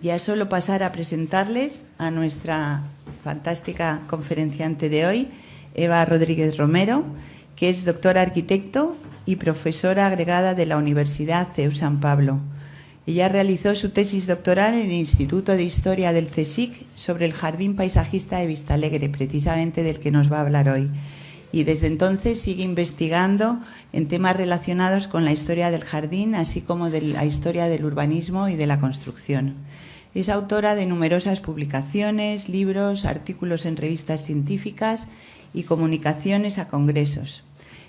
ya solo pasar a presentarles a nuestra fantástica conferenciante de hoy, Eva Rodríguez Romero, que es doctora arquitecto y profesora agregada de la Universidad CEU San Pablo. Ella realizó su tesis doctoral en el Instituto de Historia del CSIC sobre el Jardín Paisajista de Vistalegre, precisamente del que nos va a hablar hoy. Y desde entonces sigue investigando en temas relacionados con la historia del jardín, así como de la historia del urbanismo y de la construcción. Es autora de numerosas publicaciones, libros, artículos en revistas científicas y comunicaciones a congresos.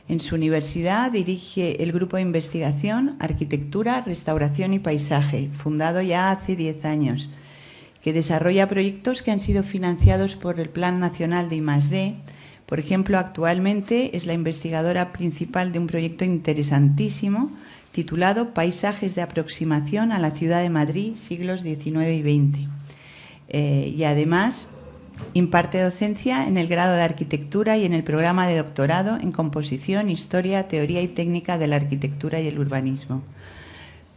En su universidad dirige el grupo de investigación Arquitectura, Restauración y Paisaje, fundado ya hace 10 años, que desarrolla proyectos que han sido financiados por el Plan Nacional de I+D. Por ejemplo, actualmente es la investigadora principal de un proyecto interesantísimo titulado Paisajes de aproximación a la ciudad de Madrid, siglos XIX y XX. Y además imparte docencia en el grado de arquitectura y en el programa de doctorado en composición, historia, teoría y técnica de la arquitectura y el urbanismo.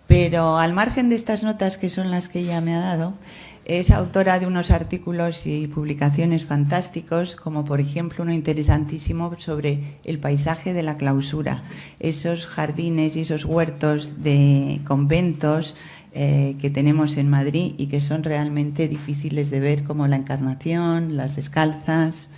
Pero al margen de estas notas, que son las que ella me ha dado, es autora de unos artículos y publicaciones fantásticos, como por ejemplo uno interesantísimo sobre el paisaje de la clausura, esos jardines y esos huertos de conventos que tenemos en Madrid y que son realmente difíciles de ver, como la Encarnación, las Descalzas,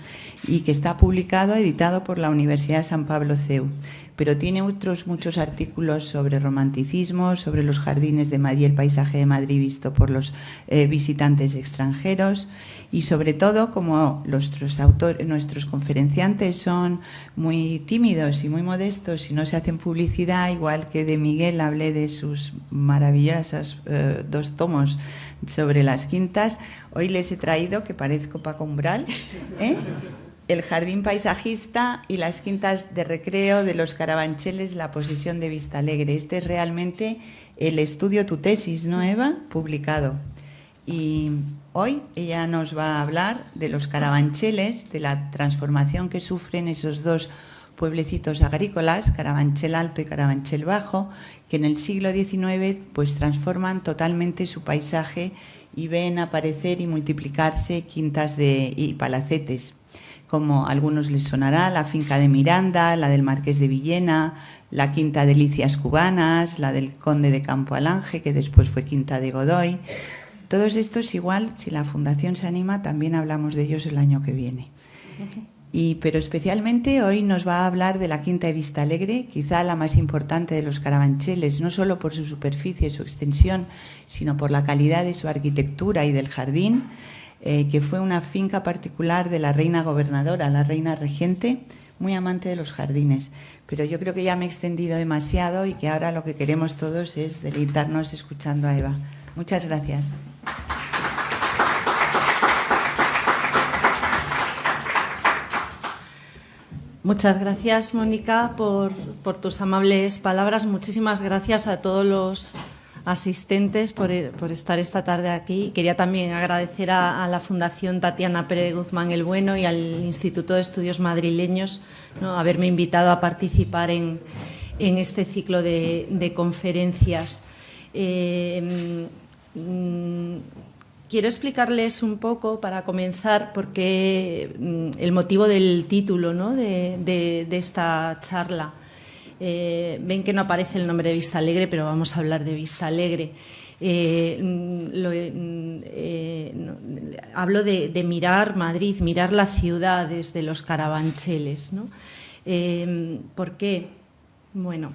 y que está publicado, editado por la Universidad de San Pablo CEU. Pero tiene otros muchos artículos sobre romanticismo, sobre los jardines de Madrid, el paisaje de Madrid visto por los visitantes extranjeros, y sobre todo, como nuestros conferenciantes son muy tímidos y muy modestos y no se hacen publicidad, igual que de Miguel hablé de sus maravillosos 2 tomos sobre las quintas, hoy les he traído, que parezco Paco Umbral, el jardín paisajista y las quintas de recreo de los Carabancheles, la posesión de Vistalegre. Este es realmente el estudio Tu tesis, ¿no, Eva? Publicado. Y hoy ella nos va a hablar de los Carabancheles, de la transformación que sufren esos 2 pueblecitos agrícolas, Carabanchel Alto y Carabanchel Bajo, que en el siglo XIX pues transforman totalmente su paisaje y ven aparecer y multiplicarse quintas y palacetes, como a algunos les sonará la finca de Miranda, la del Marqués de Villena, la quinta de Delicias Cubanas, la del Conde de Campo Alange, que después fue quinta de Godoy. Todos estos, igual, si la Fundación se anima, también hablamos de ellos el año que viene. Pero especialmente hoy nos va a hablar de la quinta de Vistalegre, quizá la más importante de los Carabancheles, no solo por su superficie y su extensión, sino por la calidad de su arquitectura y del jardín, que fue una finca particular de la reina gobernadora, la reina regente, muy amante de los jardines. Pero yo creo que ya me he extendido demasiado y que ahora lo que queremos todos es deleitarnos escuchando a Eva. Muchas gracias. Muchas gracias, Mónica, por tus amables palabras. Muchísimas gracias a todos los asistentes por estar esta tarde aquí. Quería también agradecer a la Fundación Tatiana Pérez Guzmán el Bueno y al Instituto de Estudios Madrileños, ¿no?, haberme invitado a participar en este ciclo de conferencias. Quiero explicarles un poco, para comenzar, porque el motivo del título, ¿no?, de esta charla. Ven que no aparece el nombre de Vistalegre, pero vamos a hablar de Vistalegre. Hablo de mirar Madrid, mirar la ciudad desde los Carabancheles, ¿no? ¿Por qué? Bueno,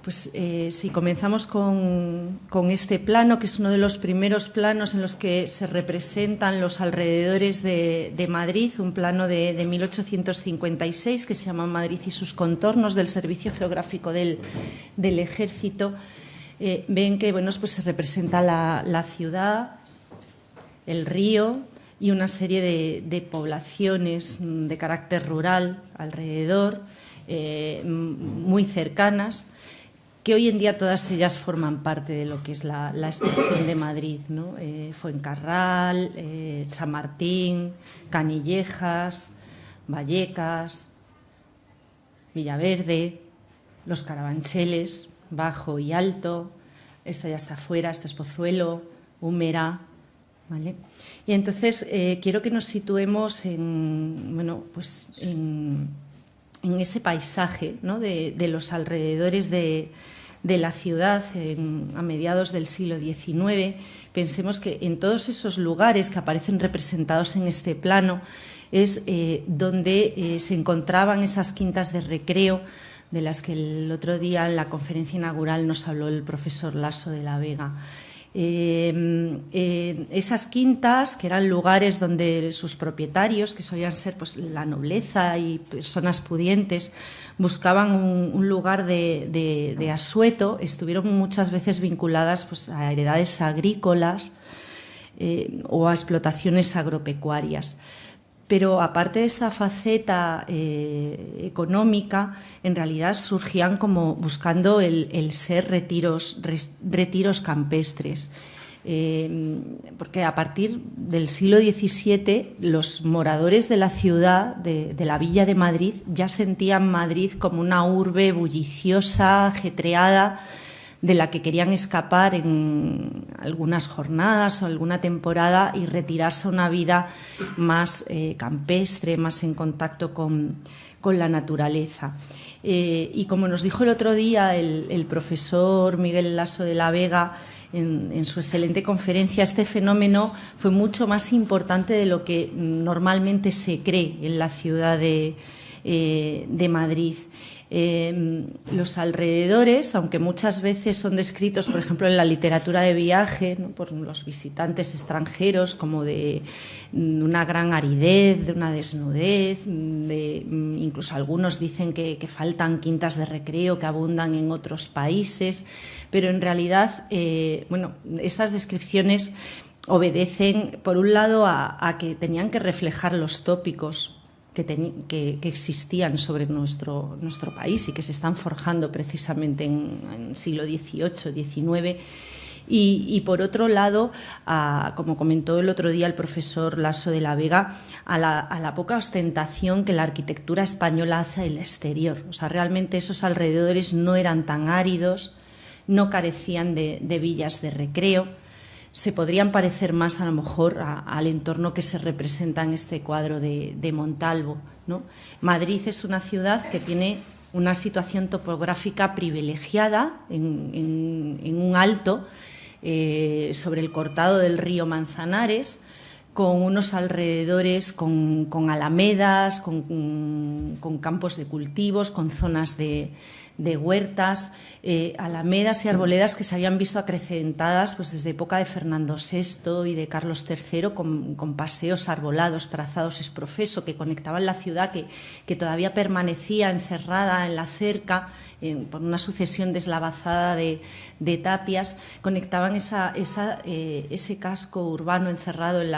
pues si comenzamos con este plano, que es uno de los primeros planos en los que se representan los alrededores de Madrid, un plano de 1856 que se llama Madrid y sus contornos, del Servicio Geográfico del Ejército. Ven que, bueno, pues se representa la ciudad, el río y una serie de poblaciones de carácter rural alrededor, muy cercanas, que hoy en día todas ellas forman parte de lo que es la extensión de Madrid, ¿no? Fuencarral, Chamartín, Canillejas, Vallecas, Villaverde, los Carabancheles, Bajo y Alto. Esta ya está fuera, este es Pozuelo, Úmera, ¿vale? Y entonces quiero que nos situemos en, bueno, pues en ese paisaje, ¿no?, de los alrededores de la ciudad a mediados del siglo XIX. Pensemos que en todos esos lugares que aparecen representados en este plano es donde se encontraban esas quintas de recreo de las que el otro día en la conferencia inaugural nos habló el profesor Laso de la Vega. Esas quintas, que eran lugares donde sus propietarios, que solían ser pues la nobleza y personas pudientes, buscaban un lugar de asueto, estuvieron muchas veces vinculadas pues a heredades agrícolas o a explotaciones agropecuarias. Pero aparte de esta faceta económica, en realidad surgían como buscando el ser retiros campestres. Porque a partir del siglo XVII los moradores de la ciudad, de la villa de Madrid, ya sentían Madrid como una urbe bulliciosa, ajetreada, de la que querían escapar en algunas jornadas o alguna temporada y retirarse a una vida más campestre, más en contacto con la naturaleza. Y como nos dijo el otro día el profesor Miguel Laso de la Vega en su excelente conferencia, este fenómeno fue mucho más importante de lo que normalmente se cree en la ciudad de Madrid. Los alrededores, aunque muchas veces son descritos, por ejemplo, en la literatura de viaje, ¿no?, por los visitantes extranjeros, como de una gran aridez, de una desnudez, incluso algunos dicen que faltan quintas de recreo que abundan en otros países, pero en realidad, bueno, estas descripciones obedecen, por un lado, a que tenían que reflejar los tópicos que existían sobre nuestro país y que se están forjando precisamente en siglo XVIII, XIX. Y por otro lado, como comentó el otro día el profesor Laso de la Vega, a la poca ostentación que la arquitectura española hace al exterior. O sea, realmente esos alrededores no eran tan áridos, no carecían de villas de recreo. Se podrían parecer más a lo mejor al entorno que se representa en este cuadro de Montalvo, ¿no? Madrid es una ciudad que tiene una situación topográfica privilegiada en un alto sobre el cortado del río Manzanares, con unos alrededores, con alamedas, con campos de cultivos, con zonas de huertas, alamedas y arboledas que se habían visto acrecentadas pues desde época de Fernando VI y de Carlos III con paseos arbolados, trazados exprofeso que conectaban la ciudad que todavía permanecía encerrada en la cerca por una sucesión deslavazada de tapias, conectaban ese casco urbano encerrado en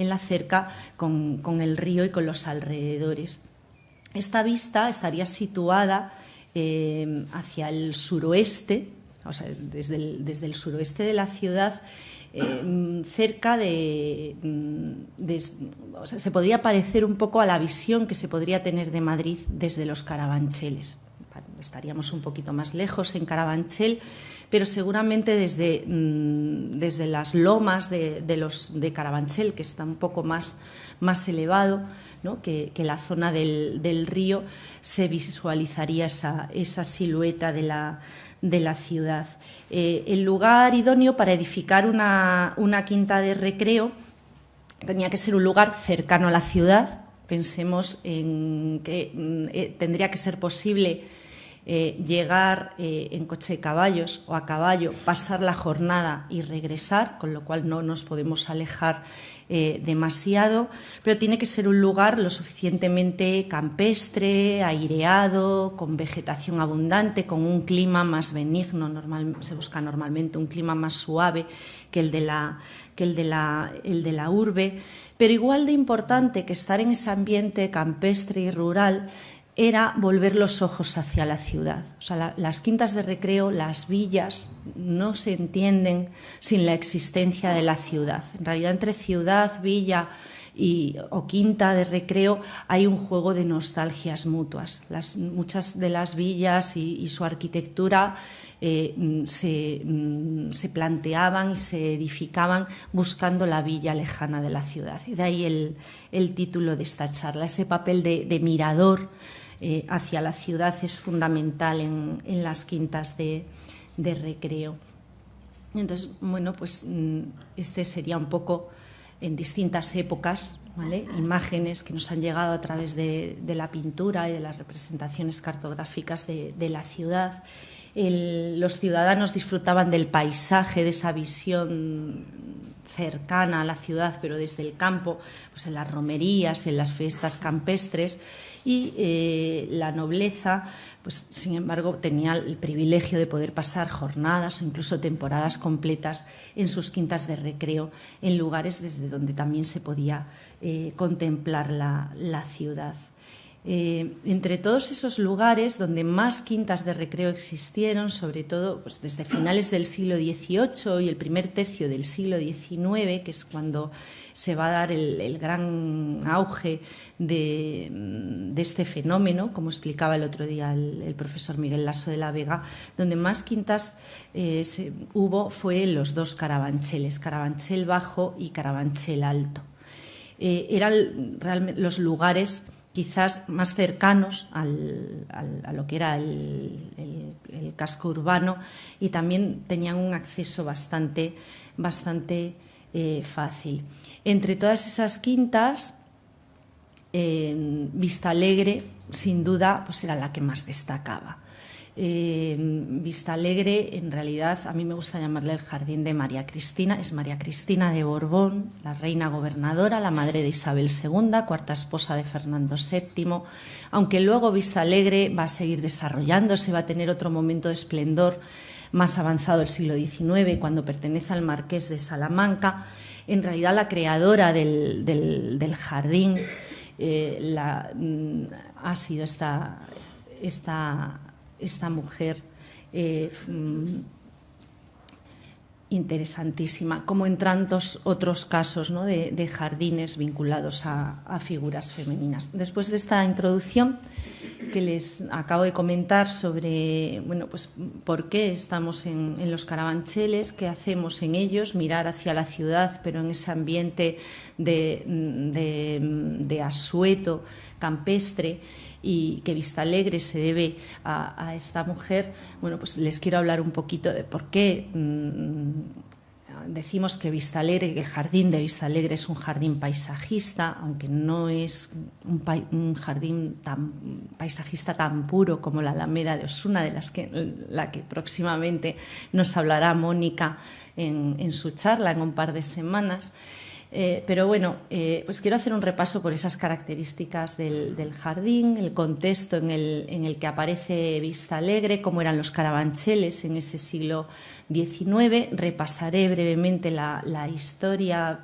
la cerca con el río y con los alrededores. Esta vista estaría situada hacia el suroeste, o sea, desde el suroeste de la ciudad, cerca o sea, se podría parecer un poco a la visión que se podría tener de Madrid desde los Carabancheles. Estaríamos un poquito más lejos en Carabanchel, pero seguramente desde las lomas de Carabanchel, que está un poco más elevado, ¿no?, que la zona del río, se visualizaría esa silueta de la ciudad. El lugar idóneo para edificar una quinta de recreo tenía que ser un lugar cercano a la ciudad. Pensemos en que tendría que ser posible llegar en coche de caballos o a caballo, pasar la jornada y regresar, con lo cual no nos podemos alejar demasiado, pero tiene que ser un lugar lo suficientemente campestre, aireado, con vegetación abundante, con un clima más benigno. Se busca normalmente un clima más suave que el de la urbe, pero igual de importante que estar en ese ambiente campestre y rural era volver los ojos hacia la ciudad. O sea, las quintas de recreo, las villas, no se entienden sin la existencia de la ciudad. En realidad, entre ciudad, villa o quinta de recreo, hay un juego de nostalgias mutuas. Muchas de las villas y su arquitectura se planteaban y se edificaban buscando la villa lejana de la ciudad. Y de ahí el título de esta charla. Ese papel de mirador hacia la ciudad es fundamental en las quintas de recreo. Entonces, bueno, pues este sería un poco en distintas épocas, ¿vale? Imágenes que nos han llegado a través de la pintura y de las representaciones cartográficas de la ciudad. Los ciudadanos disfrutaban del paisaje, de esa visión cercana a la ciudad, pero desde el campo, pues en las romerías, en las fiestas campestres, y la nobleza, pues sin embargo, tenía el privilegio de poder pasar jornadas o incluso temporadas completas en sus quintas de recreo, en lugares desde donde también se podía contemplar la ciudad. Entre todos esos lugares donde más quintas de recreo existieron, sobre todo pues desde finales del siglo XVIII y el primer tercio del siglo XIX, que es cuando se va a dar el gran auge de este fenómeno, como explicaba el otro día el profesor Miguel Lasso de la Vega, donde más quintas hubo fue en los dos Carabancheles, Carabanchel Bajo y Carabanchel Alto. Eran realmente los lugares quizás más cercanos a lo que era el casco urbano, y también tenían un acceso bastante fácil. Entre todas esas quintas, Vistalegre, sin duda, pues era la que más destacaba. Vistalegre, en realidad, a mí me gusta llamarle el jardín de María Cristina. Es María Cristina de Borbón, la reina gobernadora, la madre de Isabel II, cuarta esposa de Fernando VII, aunque luego Vistalegre va a seguir desarrollándose, va a tener otro momento de esplendor más avanzado del siglo XIX, cuando pertenece al marqués de Salamanca. En realidad, la creadora del jardín ha sido esta mujer interesantísima, como en tantos otros casos, ¿no?, de jardines vinculados a figuras femeninas. Después de esta introducción que les acabo de comentar sobre, bueno, pues por qué estamos en los Carabancheles, qué hacemos en ellos, mirar hacia la ciudad, pero en ese ambiente de asueto campestre, y que Vistalegre se debe a esta mujer. Bueno, pues les quiero hablar un poquito de por qué decimos que Vistalegre, que el jardín de Vistalegre es un jardín paisajista, aunque no es un jardín paisajista tan puro como la Alameda de Osuna, de la que próximamente nos hablará Mónica en su charla en un par de semanas. Pero bueno, pues quiero hacer un repaso por esas características del jardín, el contexto en el que aparece Vistalegre, cómo eran los Carabancheles en ese siglo XIX. Repasaré brevemente la historia,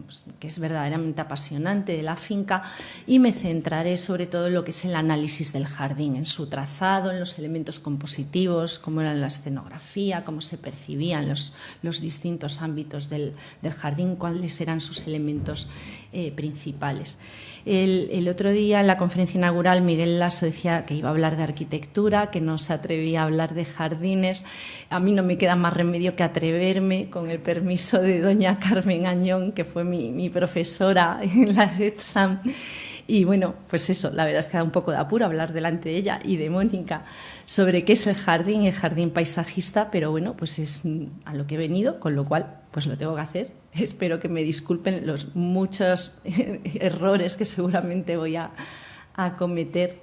pues, que es verdaderamente apasionante, de la finca, y me centraré sobre todo en lo que es el análisis del jardín, en su trazado, en los elementos compositivos, cómo era la escenografía, cómo se percibían los distintos ámbitos del jardín, cuáles eran sus elementos principales. El otro día en la conferencia inaugural Miguel Lasso decía que iba a hablar de arquitectura, que no se atrevía a hablar de jardines. A mí no me queda más remedio que atreverme, con el permiso de doña Carmen Añón, que fue mi profesora en la ETSAM. Y bueno, pues eso, la verdad es que da un poco de apuro hablar delante de ella y de Mónica sobre qué es el jardín paisajista, pero bueno, pues es a lo que he venido, con lo cual pues lo tengo que hacer. Espero que me disculpen los muchos errores que seguramente voy a cometer.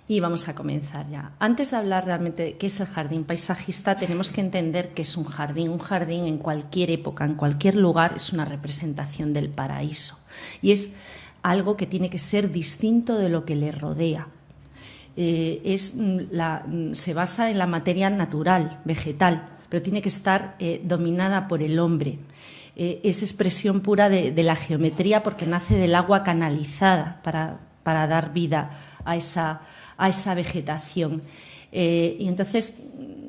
Y vamos a comenzar ya. Antes de hablar realmente de qué es el jardín paisajista, tenemos que entender que es un jardín. Un jardín en cualquier época, en cualquier lugar, es una representación del paraíso. Y es algo que tiene que ser distinto de lo que le rodea. Se basa en la materia natural, vegetal, pero tiene que estar dominada por el hombre. Es expresión pura de la geometría, porque nace del agua canalizada para dar vida a esa vegetación. Y entonces,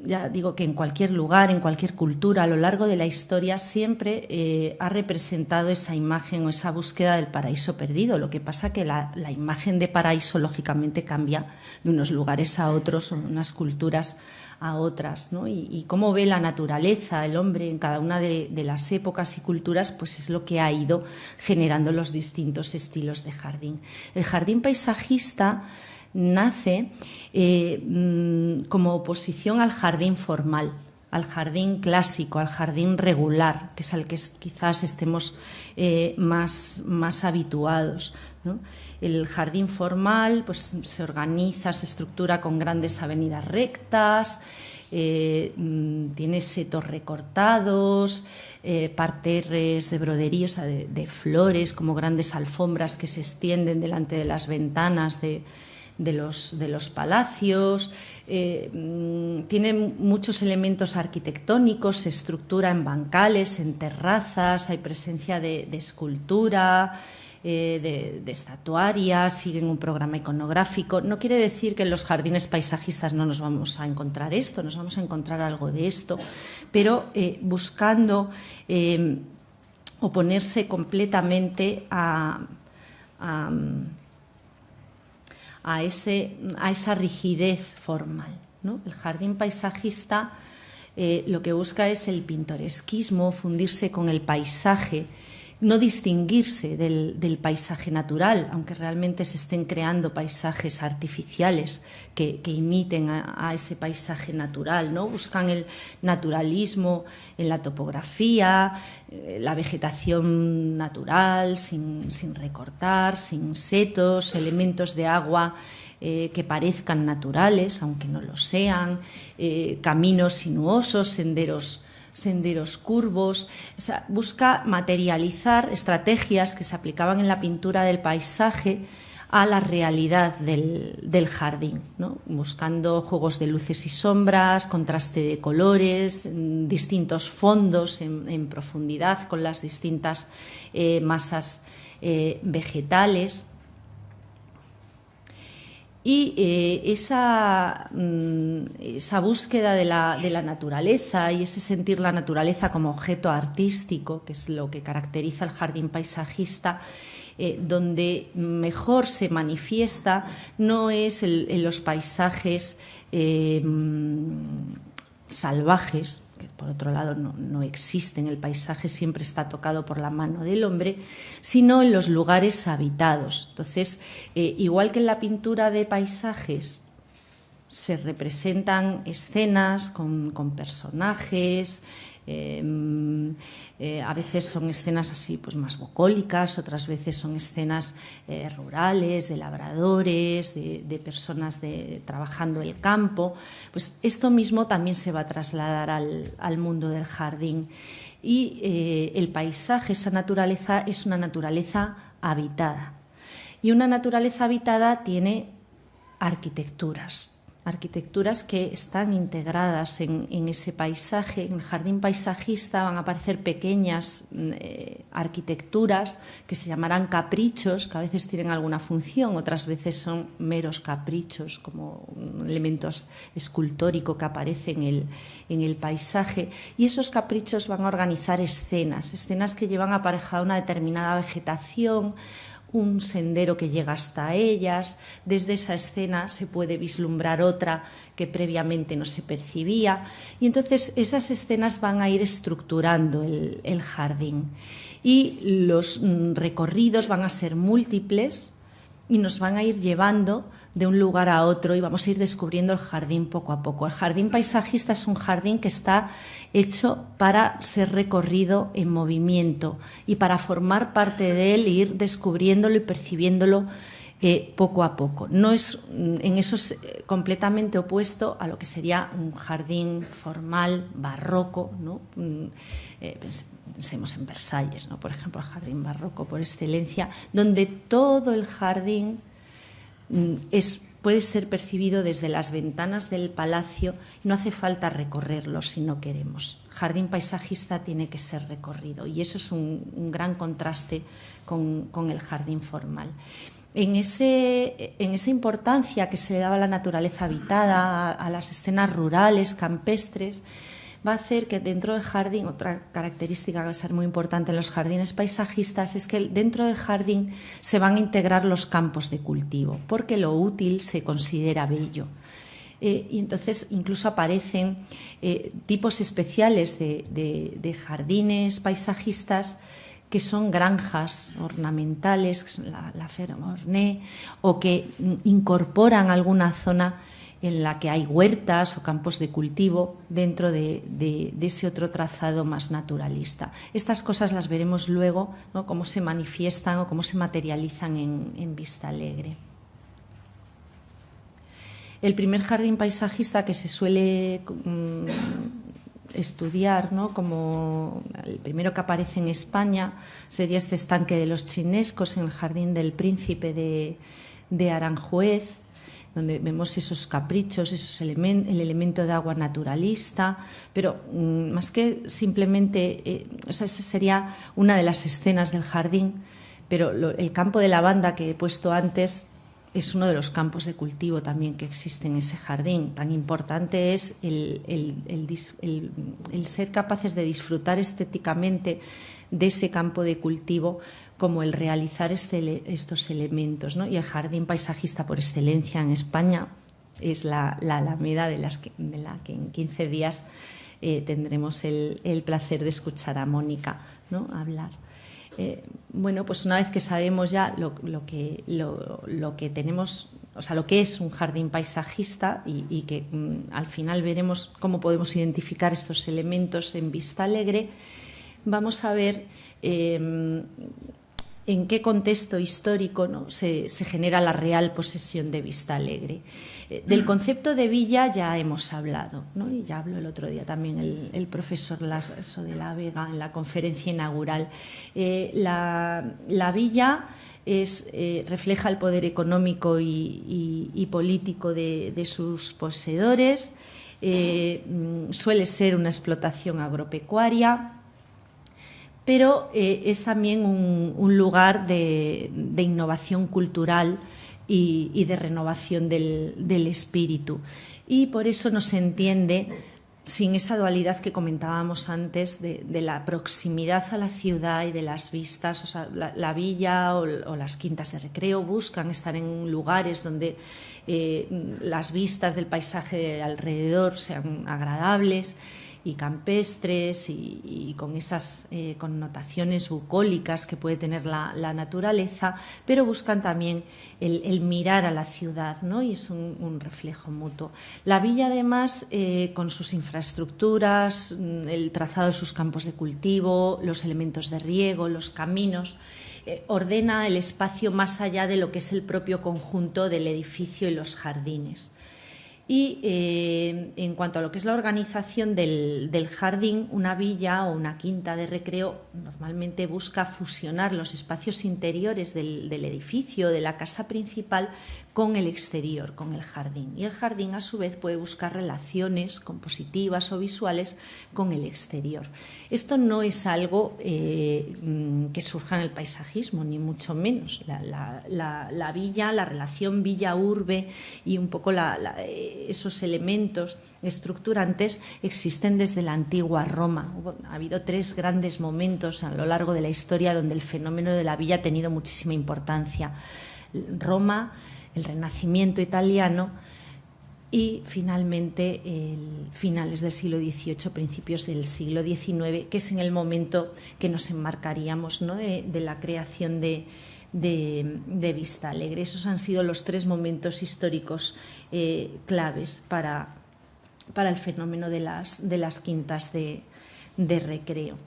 ya digo que en cualquier lugar, en cualquier cultura, a lo largo de la historia, siempre ha representado esa imagen o esa búsqueda del paraíso perdido. Lo que pasa que la imagen de paraíso, lógicamente, cambia de unos lugares a otros, o de unas culturas a otras, ¿no? Y cómo ve la naturaleza, el hombre, en cada una de las épocas y culturas, pues es lo que ha ido generando los distintos estilos de jardín. El jardín paisajista nace como oposición al jardín formal, al jardín clásico, al jardín regular, que es al que quizás estemos más habituados, ¿no? El jardín formal pues, se organiza, se estructura con grandes avenidas rectas, tiene setos recortados, parterres de brodería, o sea, de flores, como grandes alfombras que se extienden delante de las ventanas de los palacios. Tiene muchos elementos arquitectónicos, se estructura en bancales, en terrazas, hay presencia de escultura, de estatuarias, siguen un programa iconográfico. No quiere decir que en los jardines paisajistas no nos vamos a encontrar esto, nos vamos a encontrar algo de esto, pero buscando oponerse completamente a esa rigidez formal, ¿no? El jardín paisajista lo que busca es el pintoresquismo, fundirse con el paisaje, no distinguirse del paisaje natural, aunque realmente se estén creando paisajes artificiales que imiten a ese paisaje natural, ¿no? Buscan el naturalismo en la topografía, la vegetación natural, sin recortar, sin setos, elementos de agua que parezcan naturales, aunque no lo sean, caminos sinuosos, senderos curvos. O sea, busca materializar estrategias que se aplicaban en la pintura del paisaje a la realidad del jardín, ¿no? Buscando juegos de luces y sombras, contraste de colores, distintos fondos en profundidad con las distintas masas vegetales. Y esa búsqueda de la naturaleza y ese sentir la naturaleza como objeto artístico, que es lo que caracteriza el jardín paisajista, donde mejor se manifiesta no es en los paisajes salvajes, que por otro lado no existen, el paisaje siempre está tocado por la mano del hombre, sino en los lugares habitados. Entonces, igual que en la pintura de paisajes se representan escenas con personajes, a veces son escenas así pues más bucólicas, otras veces son escenas rurales, de labradores, de personas trabajando el campo. Pues esto mismo también se va a trasladar al mundo del jardín. Y el paisaje, esa naturaleza, es una naturaleza habitada. Y una naturaleza habitada tiene arquitecturas que están integradas en ese paisaje. En el jardín paisajista van a aparecer pequeñas arquitecturas que se llamarán caprichos, que a veces tienen alguna función, otras veces son meros caprichos, como elementos escultóricos que aparecen en el paisaje. Y esos caprichos van a organizar escenas que llevan aparejada una determinada vegetación, un sendero que llega hasta ellas. Desde esa escena se puede vislumbrar otra que previamente no se percibía, y entonces esas escenas van a ir estructurando el jardín, y los recorridos van a ser múltiples y nos van a ir llevando de un lugar a otro y vamos a ir descubriendo el jardín poco a poco. El jardín paisajista es un jardín que está hecho para ser recorrido en movimiento y para formar parte de él e ir descubriéndolo y percibiéndolo poco a poco. No es, en eso es completamente opuesto a lo que sería un jardín formal, barroco, ¿no? Pensemos en Versalles, ¿no? Por ejemplo, el jardín barroco por excelencia, donde todo el jardín puede ser percibido desde las ventanas del palacio. No hace falta recorrerlo si no queremos. El jardín paisajista tiene que ser recorrido, y eso es un gran contraste con el jardín formal. en esa importancia que se le daba a la naturaleza habitada, a las escenas rurales, campestres, va a hacer que dentro del jardín, otra característica que va a ser muy importante en los jardines paisajistas es que dentro del jardín se van a integrar los campos de cultivo, porque lo útil se considera bello. Y entonces incluso aparecen tipos especiales de jardines paisajistas que son granjas ornamentales, que son la ferme ornée, o que incorporan alguna zona en la que hay huertas o campos de cultivo dentro de ese otro trazado más naturalista. Estas cosas las veremos luego, ¿no?, cómo se manifiestan o cómo se materializan en Vistalegre. El primer jardín paisajista que se suele estudiar, ¿no?, como el primero que aparece en España, sería este estanque de los Chinescos en el Jardín del Príncipe de Aranjuez, donde vemos esos caprichos, el elemento de agua naturalista, pero más que simplemente, esa sería una de las escenas del jardín, pero el campo de lavanda que he puesto antes es uno de los campos de cultivo también que existe en ese jardín. Tan importante es el ser capaces de disfrutar estéticamente de ese campo de cultivo como el realizar estos elementos, ¿no? Y el jardín paisajista por excelencia en España es la Alameda, de la que en 15 días tendremos el placer de escuchar a Mónica, ¿no?, hablar. Bueno, pues una vez que sabemos ya lo que tenemos, o sea, lo que es un jardín paisajista y que al final veremos cómo podemos identificar estos elementos en Vistalegre, vamos a ver en qué contexto histórico, ¿no?, se genera la real posesión de Vistalegre. Del concepto de villa ya hemos hablado, ¿no?, y ya habló el otro día también el profesor Lasso de la Vega en la conferencia inaugural. La villa refleja el poder económico y político de sus poseedores, suele ser una explotación agropecuaria, pero es también un lugar de innovación cultural y de renovación del espíritu. Y por eso no se entiende sin esa dualidad que comentábamos antes de la proximidad a la ciudad y de las vistas. O sea, la villa o las quintas de recreo buscan estar en lugares donde las vistas del paisaje de alrededor sean agradables y campestres y con esas connotaciones bucólicas que puede tener la naturaleza, pero buscan también el mirar a la ciudad, ¿no?, y es un reflejo mutuo. La villa, además, con sus infraestructuras, el trazado de sus campos de cultivo, los elementos de riego, los caminos, ordena el espacio más allá de lo que es el propio conjunto del edificio y los jardines. Y en cuanto a lo que es la organización del jardín, una villa o una quinta de recreo normalmente busca fusionar los espacios interiores del edificio, de la casa principal, con el exterior, con el jardín. Y el jardín, a su vez, puede buscar relaciones compositivas o visuales con el exterior. Esto no es algo que surja en el paisajismo, ni mucho menos. La villa, la relación villa-urbe y un poco esos elementos estructurantes existen desde la antigua Roma. Ha habido 3 grandes momentos a lo largo de la historia donde el fenómeno de la villa ha tenido muchísima importancia. Roma, el Renacimiento italiano y finalmente finales del siglo XVIII, principios del siglo XIX, que es en el momento que nos enmarcaríamos, ¿no?, de la creación de Vistalegre. Esos han sido los 3 momentos históricos claves para el fenómeno de las quintas de recreo.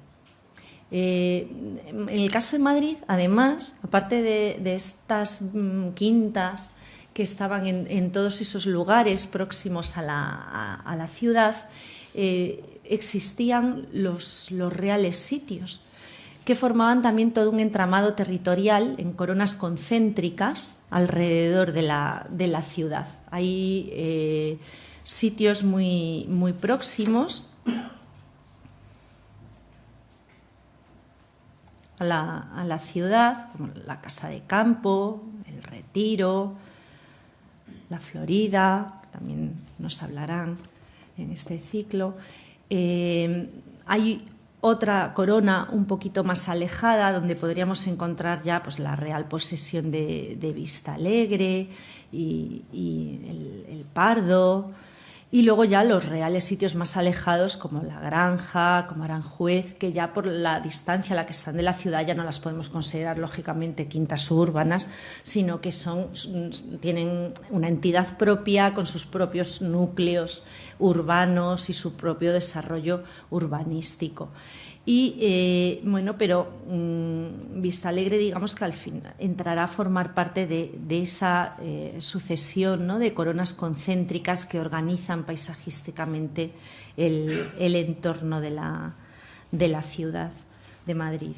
En el caso de Madrid, además, aparte de estas quintas que estaban en todos esos lugares próximos a la ciudad, existían los reales sitios, que formaban también todo un entramado territorial en coronas concéntricas alrededor de la ciudad. Hay sitios muy, muy próximos a la ciudad, como la Casa de Campo, el el Retiro, la Florida, que también nos hablarán en este ciclo. Hay otra corona un poquito más alejada donde podríamos encontrar ya pues, la Real Posesión de Vistalegre y el Pardo, y luego ya los reales sitios más alejados como La Granja, como Aranjuez, que ya por la distancia a la que están de la ciudad ya no las podemos considerar lógicamente quintas urbanas, sino que tienen una entidad propia con sus propios núcleos urbanos y su propio desarrollo urbanístico. Y bueno, pero Vistalegre, digamos que al fin entrará a formar parte de esa sucesión, ¿no?, de coronas concéntricas que organizan paisajísticamente el entorno de la ciudad de Madrid.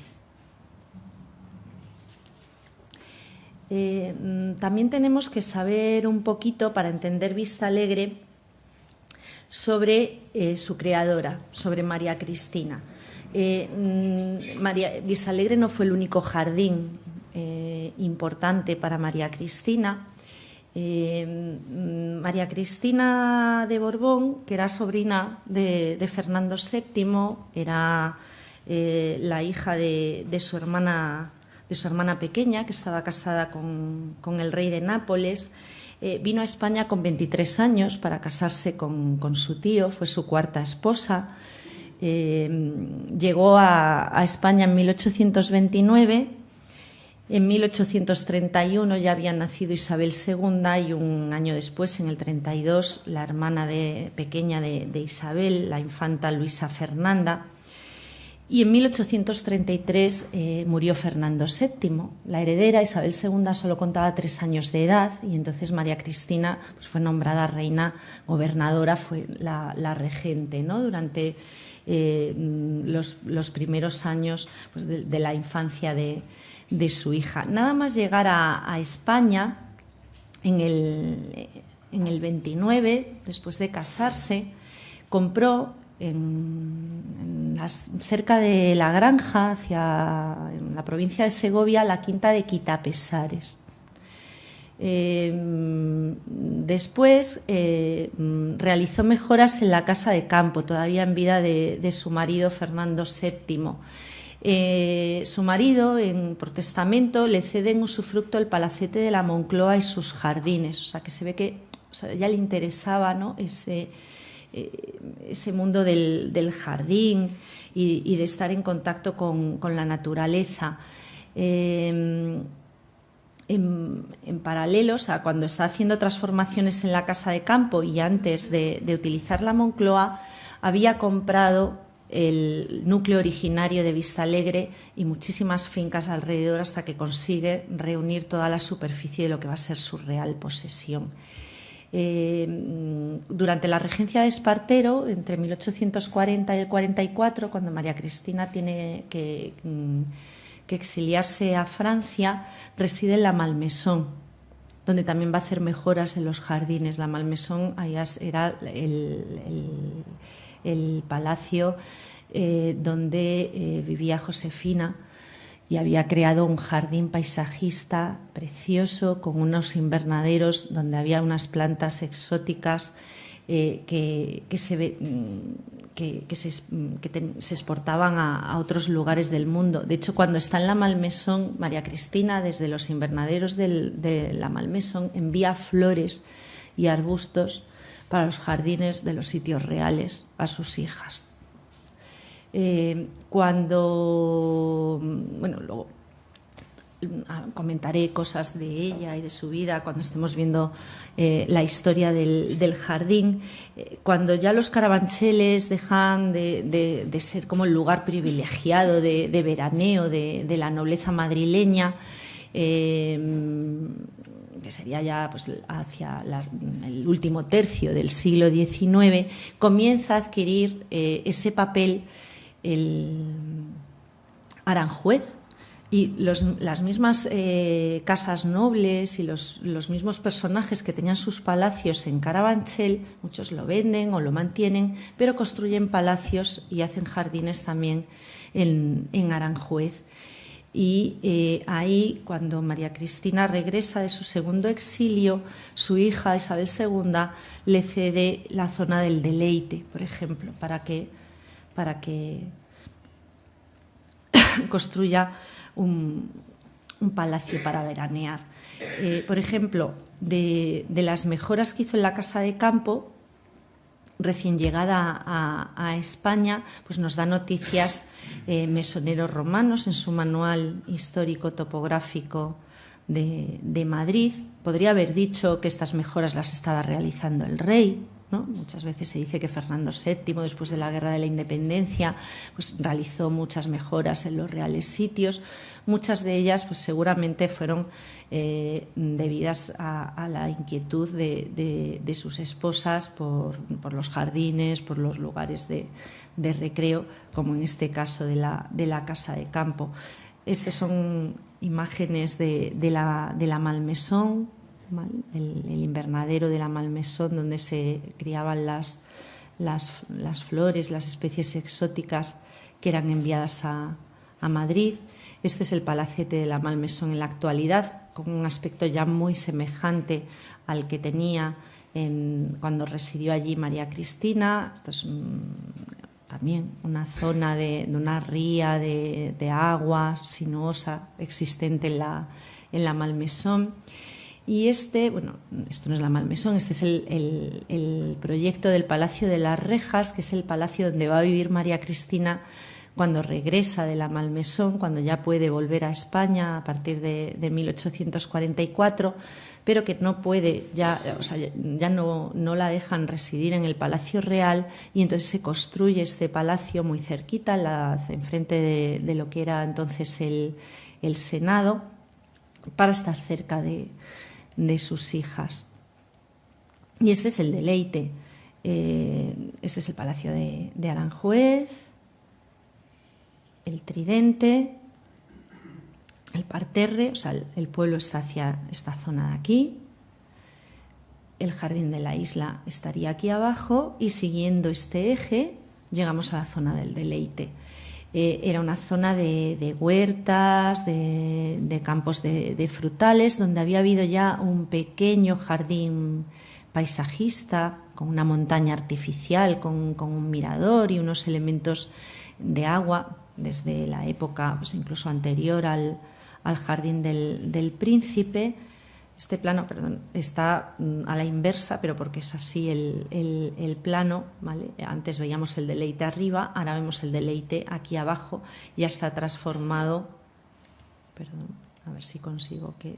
También tenemos que saber un poquito, para entender Vistalegre, sobre su creadora, sobre María Cristina. Vistalegre no fue el único jardín importante para María Cristina. María Cristina de Borbón, que era sobrina de Fernando VII, era la hija de su hermana pequeña, que estaba casada con el rey de Nápoles. Vino a España con 23 años para casarse con su tío, fue su cuarta esposa. Llegó a España en 1829, en 1831 ya había nacido Isabel II y un año después, en el 32, la hermana pequeña de Isabel, la infanta Luisa Fernanda, y en 1833 murió Fernando VII. La heredera, Isabel II, solo contaba 3 años de edad y entonces María Cristina pues, fue nombrada reina gobernadora, fue la regente, ¿no?, durante los primeros años pues, de la infancia de su hija. Nada más llegar a España en el 29, después de casarse, compró cerca de La Granja, en la provincia de Segovia, la quinta de Quitapesares. Después realizó mejoras en la casa de campo, todavía en vida de su marido Fernando VII. Su marido, por testamento, le cede en usufructo el palacete de la Moncloa y sus jardines, o sea que se ve que ya le interesaba, ¿no?, ese mundo del jardín y de estar en contacto con la naturaleza. En paralelo, o sea, cuando está haciendo transformaciones en la casa de campo y antes de utilizar la Moncloa, había comprado el núcleo originario de Vistalegre y muchísimas fincas alrededor hasta que consigue reunir toda la superficie de lo que va a ser su real posesión. Durante la regencia de Espartero, entre 1840 y el 44, cuando María Cristina tiene que exiliarse a Francia, reside en la Malmaison, donde también va a hacer mejoras en los jardines. La Malmaison era el palacio donde vivía Josefina, y había creado un jardín paisajista precioso con unos invernaderos donde había unas plantas exóticas que se exportaban a otros lugares del mundo. De hecho, cuando está en la Malmaison, María Cristina, desde los invernaderos de la Malmaison, envía flores y arbustos para los jardines de los sitios reales a sus hijas. Luego comentaré cosas de ella y de su vida cuando estemos viendo la historia del jardín. Cuando ya los Carabancheles dejan de ser como el lugar privilegiado de veraneo de la nobleza madrileña, que sería ya pues, hacia el último tercio del siglo XIX, comienza a adquirir ese papel el Aranjuez, y las mismas casas nobles y los mismos personajes que tenían sus palacios en Carabanchel, muchos lo venden o lo mantienen, pero construyen palacios y hacen jardines también en Aranjuez. Y ahí, cuando María Cristina regresa de su segundo exilio, su hija Isabel II le cede la zona del Deleite, por ejemplo, para que construya un palacio para veranear. Por ejemplo, de las mejoras que hizo en la Casa de Campo, recién llegada a España, pues nos da noticias Mesoneros Romanos en su manual histórico topográfico de Madrid. Podría haber dicho que estas mejoras las estaba realizando el rey, ¿no? Muchas veces se dice que Fernando VII, después de la Guerra de la Independencia, pues realizó muchas mejoras en los reales sitios. Muchas de ellas pues seguramente fueron debidas a la inquietud de sus esposas por los jardines, por los lugares de recreo, como en este caso de la Casa de Campo. Estas son imágenes de la Malmaison, ¿vale? El invernadero de la Malmaison, donde se criaban las flores, las especies exóticas que eran enviadas a Madrid. Este es el palacete de la Malmaison en la actualidad, con un aspecto ya muy semejante al que tenía cuando residió allí María Cristina. Esto es también una zona de una ría de agua sinuosa existente en la Malmaison. Y bueno, esto no es la Malmaison, este es el proyecto del Palacio de las Rejas, que es el palacio donde va a vivir María Cristina cuando regresa de la Malmaison, cuando ya puede volver a España a partir de 1844, pero que no puede, ya no la dejan residir en el Palacio Real, y entonces se construye este palacio muy cerquita, enfrente de lo que era entonces el Senado, para estar cerca de sus hijas. Y este es el Deleite. Este es el Palacio de Aranjuez, el Tridente, el Parterre, o sea, el pueblo está hacia esta zona de aquí, el Jardín de la Isla estaría aquí abajo, y siguiendo este eje llegamos a la zona del Deleite. Era una zona de huertas, de campos de frutales, donde había habido ya un pequeño jardín paisajista con una montaña artificial, con un mirador y unos elementos de agua desde la época pues incluso anterior al Jardín del Príncipe. Este plano, perdón, está a la inversa, pero porque es así el plano, ¿vale? Antes veíamos el Deleite arriba, ahora vemos el Deleite aquí abajo. Ya está transformado, perdón, a ver si consigo que,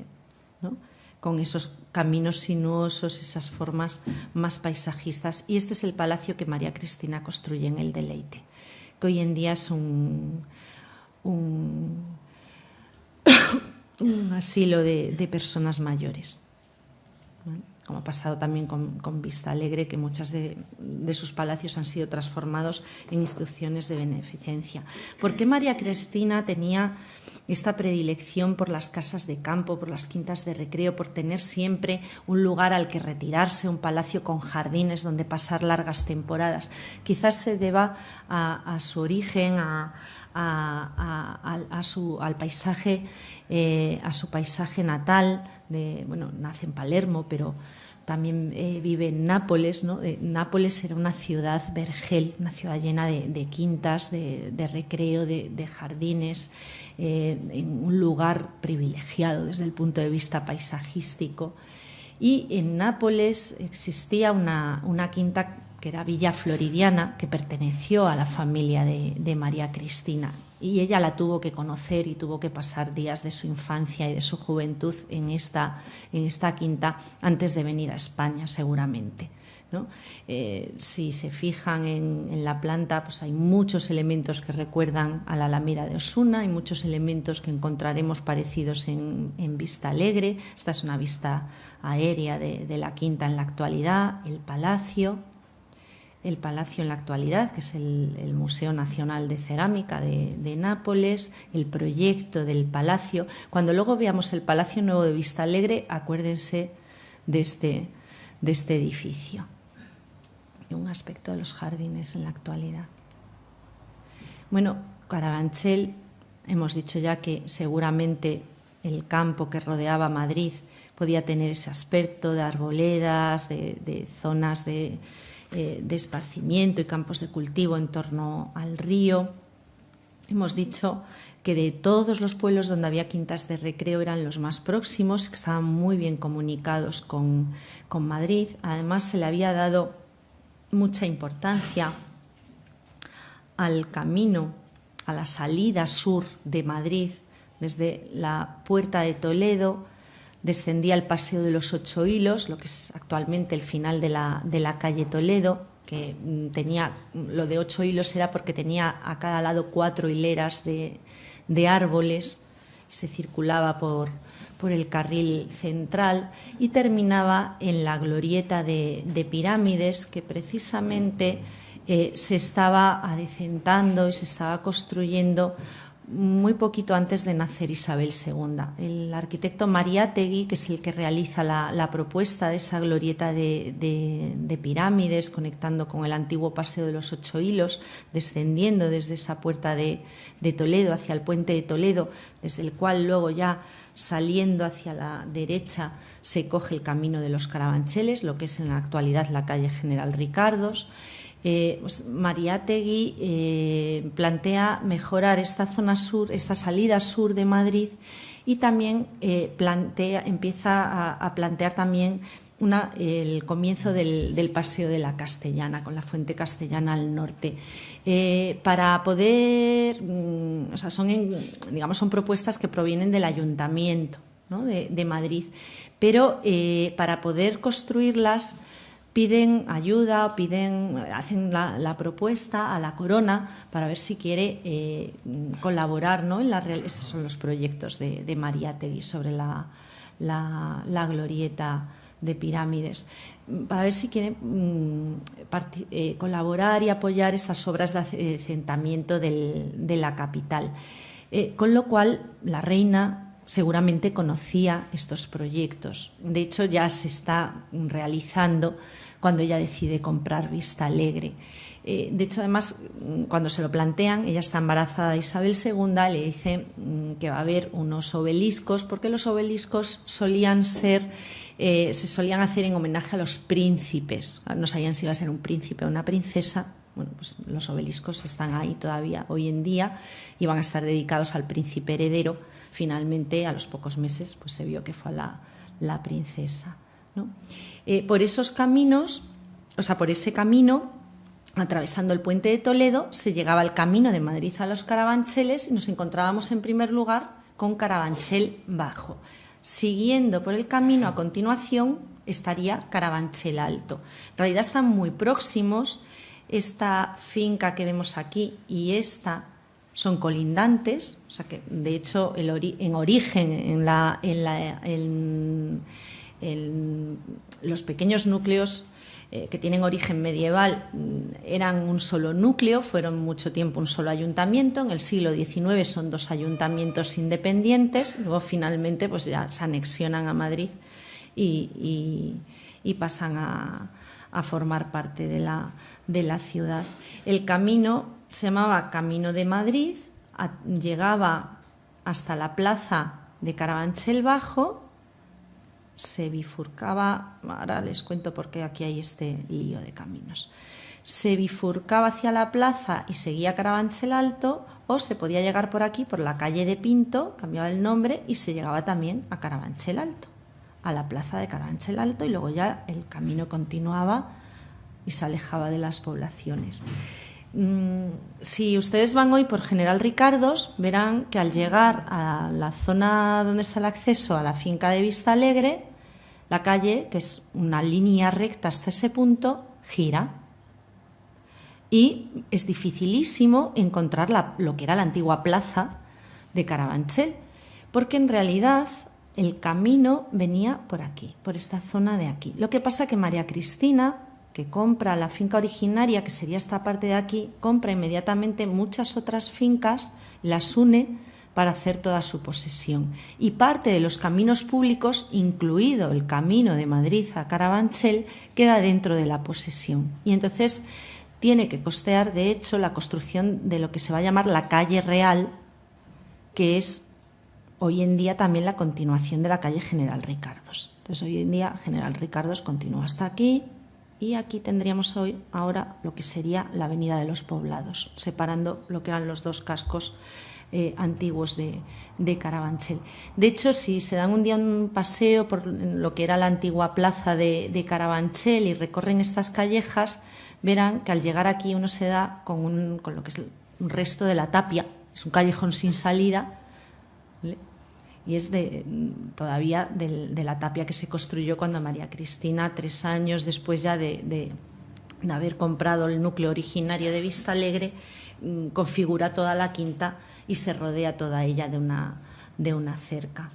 ¿no?, con esos caminos sinuosos, esas formas más paisajistas. Y este es el palacio que María Cristina construye en el Deleite, que hoy en día es un asilo de personas mayores, ¿vale? Como ha pasado también con Vista Alegre, que muchas de sus palacios han sido transformados en instituciones de beneficencia. ¿Por qué María Cristina tenía esta predilección por las casas de campo, por las quintas de recreo, por tener siempre un lugar al que retirarse, un palacio con jardines donde pasar largas temporadas? Quizás se deba a su origen, al paisaje, a su paisaje natal. Nace en Palermo, pero también vive en Nápoles, ¿no? Nápoles era una ciudad vergel, una ciudad llena de quintas, de recreo, de jardines, en un lugar privilegiado desde el punto de vista paisajístico. Y en Nápoles existía una quinta que era Villa Floridiana, que perteneció a la familia de María Cristina, y ella la tuvo que conocer y tuvo que pasar días de su infancia y de su juventud en esta quinta antes de venir a España, seguramente, ¿no? Si se fijan en la planta, pues hay muchos elementos que recuerdan a la Alameda de Osuna, hay muchos elementos que encontraremos parecidos en Vista Alegre. Esta es una vista aérea de la quinta en la actualidad, el palacio en la actualidad, que es el Museo Nacional de Cerámica de Nápoles, el proyecto del palacio. Cuando luego veamos el Palacio Nuevo de Vista Alegre, acuérdense de este edificio. Y un aspecto de los jardines en la actualidad. Bueno, Carabanchel hemos dicho ya que seguramente el campo que rodeaba Madrid podía tener ese aspecto de arboledas, de zonas de esparcimiento y campos de cultivo en torno al río. Hemos dicho que de todos los pueblos donde había quintas de recreo eran los más próximos, que estaban muy bien comunicados con Madrid. Además, se le había dado mucha importancia al camino, a la salida sur de Madrid, desde la Puerta de Toledo, descendía el Paseo de los Ocho Hilos, lo que es actualmente el final de la calle Toledo, que tenía, lo de 8 hilos era porque tenía a cada lado 4 hileras de árboles, se circulaba por el carril central y terminaba en la glorieta de Pirámides, que precisamente se estaba adecentando y se estaba construyendo muy poquito antes de nacer Isabel II. El arquitecto Mariátegui, que es el que realiza la propuesta de esa glorieta de Pirámides, conectando con el antiguo Paseo de los Ocho Hilos, descendiendo desde esa puerta de Toledo hacia el puente de Toledo, desde el cual luego ya saliendo hacia la derecha se coge el camino de los Carabancheles, lo que es en la actualidad la calle General Ricardos. Pues Mariátegui plantea mejorar esta zona sur, esta salida sur de Madrid, y también empieza a plantear también el comienzo del Paseo de la Castellana, con la Fuente Castellana al norte. Para poder, o sea, son propuestas que provienen del Ayuntamiento, ¿no?, de Madrid, pero para poder construirlas piden ayuda, hacen la propuesta a la Corona para ver si quiere colaborar, ¿no?, estos son los proyectos de Mariátegui sobre la glorieta de Pirámides, para ver si quiere colaborar y apoyar estas obras de asentamiento de la capital. Con lo cual, la reina seguramente conocía estos proyectos. De hecho, ya se está realizando cuando ella decide comprar Vista Alegre. De hecho, además, cuando se lo plantean, ella está embarazada de Isabel II, le dice que va a haber unos obeliscos, porque los obeliscos se solían hacer en homenaje a los príncipes. No sabían si iba a ser un príncipe o una princesa. Bueno, pues los obeliscos están ahí todavía hoy en día y van a estar dedicados al príncipe heredero. Finalmente, a los pocos meses, pues se vio que fue a la princesa, ¿no? Por esos caminos, o sea, por ese camino, atravesando el puente de Toledo, se llegaba al camino de Madrid a los Carabancheles y nos encontrábamos en primer lugar con Carabanchel Bajo. Siguiendo por el camino, a continuación, estaría Carabanchel Alto. En realidad están muy próximos. Esta finca que vemos aquí y esta son colindantes, o sea que de hecho en origen, en los pequeños núcleos que tienen origen medieval eran un solo núcleo, fueron mucho tiempo un solo ayuntamiento. En el siglo XIX son 2 ayuntamientos independientes, luego finalmente pues ya se anexionan a Madrid y pasan a formar parte de la ciudad. El camino se llamaba Camino de Madrid, llegaba hasta la plaza de Carabanchel Bajo, se bifurcaba, ahora les cuento por qué aquí hay este lío de caminos, se bifurcaba hacia la plaza y seguía Carabanchel Alto, o se podía llegar por aquí, por la calle de Pinto, cambiaba el nombre y se llegaba también a Carabanchel Alto, a la plaza de Carabanchel Alto, y luego ya el camino continuaba y se alejaba de las poblaciones. Si ustedes van hoy por General Ricardos, verán que al llegar a la zona donde está el acceso a la finca de Vista Alegre, la calle, que es una línea recta hasta ese punto, gira. Y es dificilísimo encontrar lo que era la antigua plaza de Carabanchel, porque en realidad el camino venía por aquí, por esta zona de aquí. Lo que pasa que María Cristina, que compra la finca originaria, que sería esta parte de aquí, compra inmediatamente muchas otras fincas, las une para hacer toda su posesión. Y parte de los caminos públicos, incluido el camino de Madrid a Carabanchel, queda dentro de la posesión. Y entonces tiene que costear, de hecho, la construcción de lo que se va a llamar la calle real, que es hoy en día también la continuación de la calle General Ricardos. Entonces, hoy en día General Ricardos continúa hasta aquí y aquí tendríamos ahora lo que sería la Avenida de los Poblados, separando lo que eran los dos cascos antiguos de Carabanchel. De hecho, si se dan un día un paseo por lo que era la antigua plaza de Carabanchel y recorren estas callejas, verán que al llegar aquí uno se da con lo que es un resto de la tapia. Es un callejón sin salida, ¿vale? Y es todavía de la tapia que se construyó cuando María Cristina, 3 años después ya de haber comprado el núcleo originario de Vistalegre, configura toda la quinta y se rodea toda ella de una cerca.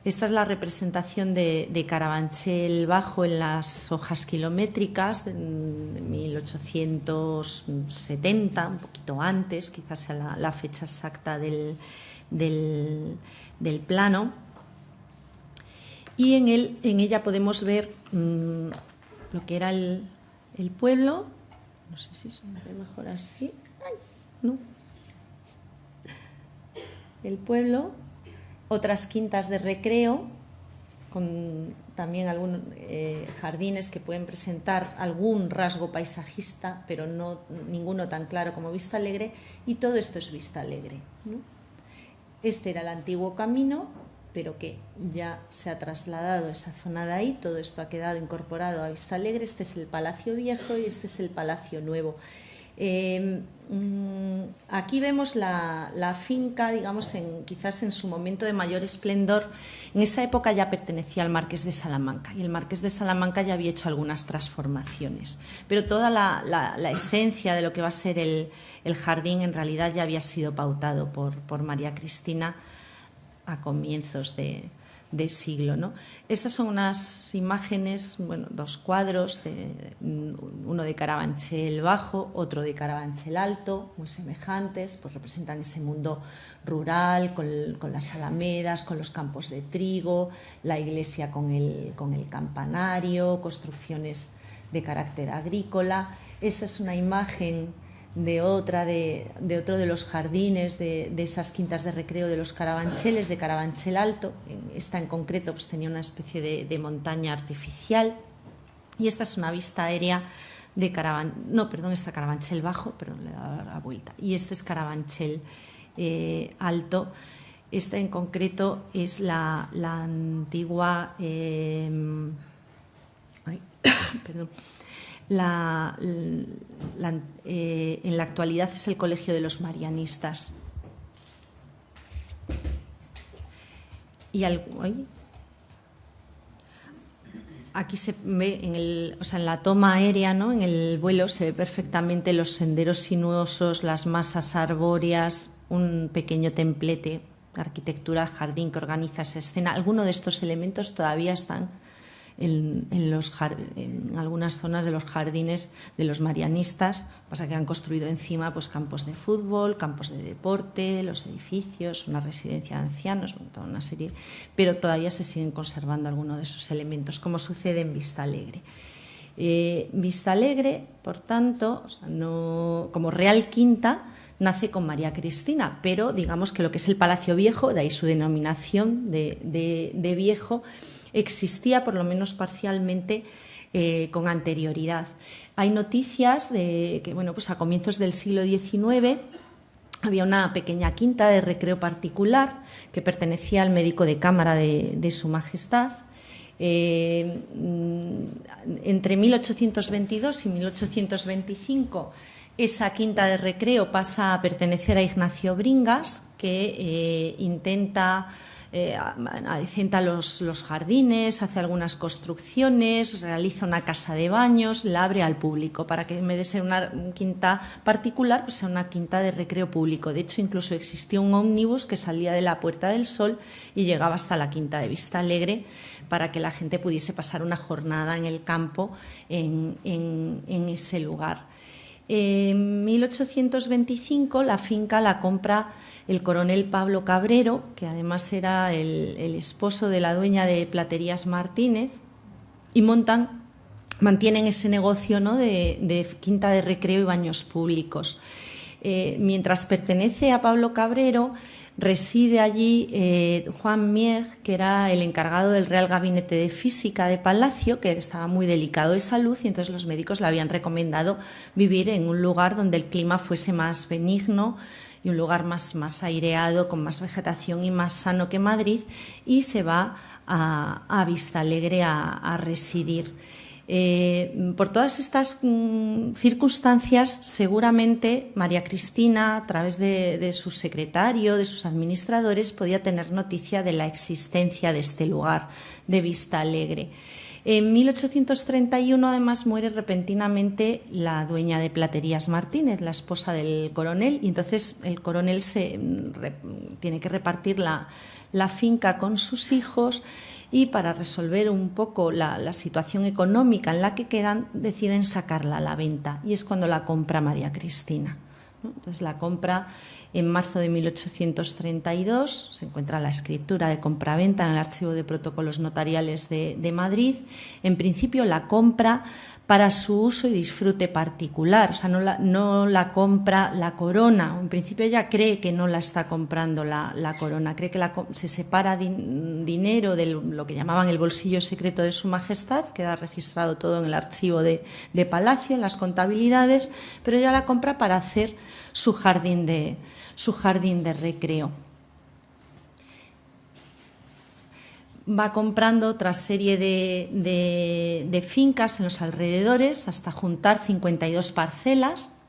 Esta es la representación de Carabanchel Bajo en las hojas kilométricas de 1870, un poquito antes, quizás sea la fecha exacta del plano. Y en ella podemos ver lo que era el pueblo. No sé si se ve mejor así. Ay, no. El pueblo, otras quintas de recreo, con también algunos jardines que pueden presentar algún rasgo paisajista, pero no ninguno tan claro como Vistalegre, y todo esto es Vistalegre, ¿no? Este era el antiguo camino, pero que ya se ha trasladado esa zona de ahí, todo esto ha quedado incorporado a Vistalegre. Este es el Palacio Viejo y este es el Palacio Nuevo. Aquí vemos la finca, digamos, quizás en su momento de mayor esplendor. En esa época ya pertenecía al Marqués de Salamanca y el Marqués de Salamanca ya había hecho algunas transformaciones, pero toda la esencia de lo que va a ser el jardín en realidad ya había sido pautado por María Cristina a comienzos de siglo, ¿no? Estas son unas imágenes, bueno, 2 cuadros, uno de Carabanchel Bajo, otro de Carabanchel Alto, muy semejantes, pues representan ese mundo rural con las alamedas, con los campos de trigo, la iglesia con el campanario, construcciones de carácter agrícola. Esta es una imagen de otro de los jardines de esas quintas de recreo de los Carabancheles, de Carabanchel Alto. Esta en concreto pues tenía una especie de montaña artificial, y esta es una vista aérea de Carabanchel Bajo, perdón, le he dado la vuelta, y este es Carabanchel Alto. Esta en concreto es la antigua perdón. En la actualidad es el Colegio de los Marianistas. Y aquí se ve en la toma aérea, ¿no? En el vuelo se ve perfectamente los senderos sinuosos, las masas arbóreas, un pequeño templete, arquitectura, jardín que organiza esa escena. Algunos de estos elementos todavía están en algunas zonas de los jardines de los marianistas. Pasa que han construido encima pues campos de fútbol, campos de deporte, los edificios, una residencia de ancianos, toda una serie, pero todavía se siguen conservando algunos de esos elementos, como sucede en Vistalegre. Vistalegre, por tanto, como Real Quinta, nace con María Cristina, pero digamos que lo que es el Palacio Viejo, de ahí su denominación de viejo, existía por lo menos parcialmente con anterioridad. Hay noticias de que, bueno, pues a comienzos del siglo XIX había una pequeña quinta de recreo particular que pertenecía al médico de cámara de Su Majestad. Entre 1822 y 1825 esa quinta de recreo pasa a pertenecer a Ignacio Bringas, que intenta adecenta los jardines, hace algunas construcciones, realiza una casa de baños, la abre al público para que en vez de ser una quinta particular, pues sea una quinta de recreo público. De hecho, incluso existía un ómnibus que salía de la Puerta del Sol y llegaba hasta la quinta de Vistalegre para que la gente pudiese pasar una jornada en el campo en ese lugar. En 1825 la finca la compra el coronel Pablo Cabrero, que además era el esposo de la dueña de Platerías Martínez, y mantienen ese negocio, ¿no?, de quinta de recreo y baños públicos. Mientras pertenece a Pablo Cabrero, reside allí Juan Mieg, que era el encargado del Real Gabinete de Física de Palacio, que estaba muy delicado de salud, y entonces los médicos le habían recomendado vivir en un lugar donde el clima fuese más benigno y un lugar más aireado, con más vegetación y más sano que Madrid, y se va a Vistalegre a residir. Por todas estas circunstancias, seguramente María Cristina, a través de su secretario, de sus administradores, podía tener noticia de la existencia de este lugar, de Vistalegre. En 1831, además, muere repentinamente la dueña de Platerías Martínez, la esposa del coronel, y entonces el coronel tiene que repartir la finca con sus hijos, y para resolver un poco la situación económica en la que quedan, deciden sacarla a la venta, y es cuando la compra María Cristina, ¿no? Entonces la compra en marzo de 1832, se encuentra la escritura de compraventa en el Archivo de Protocolos Notariales de Madrid. En principio la compra para su uso y disfrute particular, o sea, no la compra la corona. En principio ella cree que no la está comprando la corona, cree que se separa dinero de lo que llamaban el bolsillo secreto de Su Majestad, queda registrado todo en el archivo de Palacio, en las contabilidades, pero ella la compra para hacer su jardín de recreo. Va comprando otra serie de fincas en los alrededores hasta juntar 52 parcelas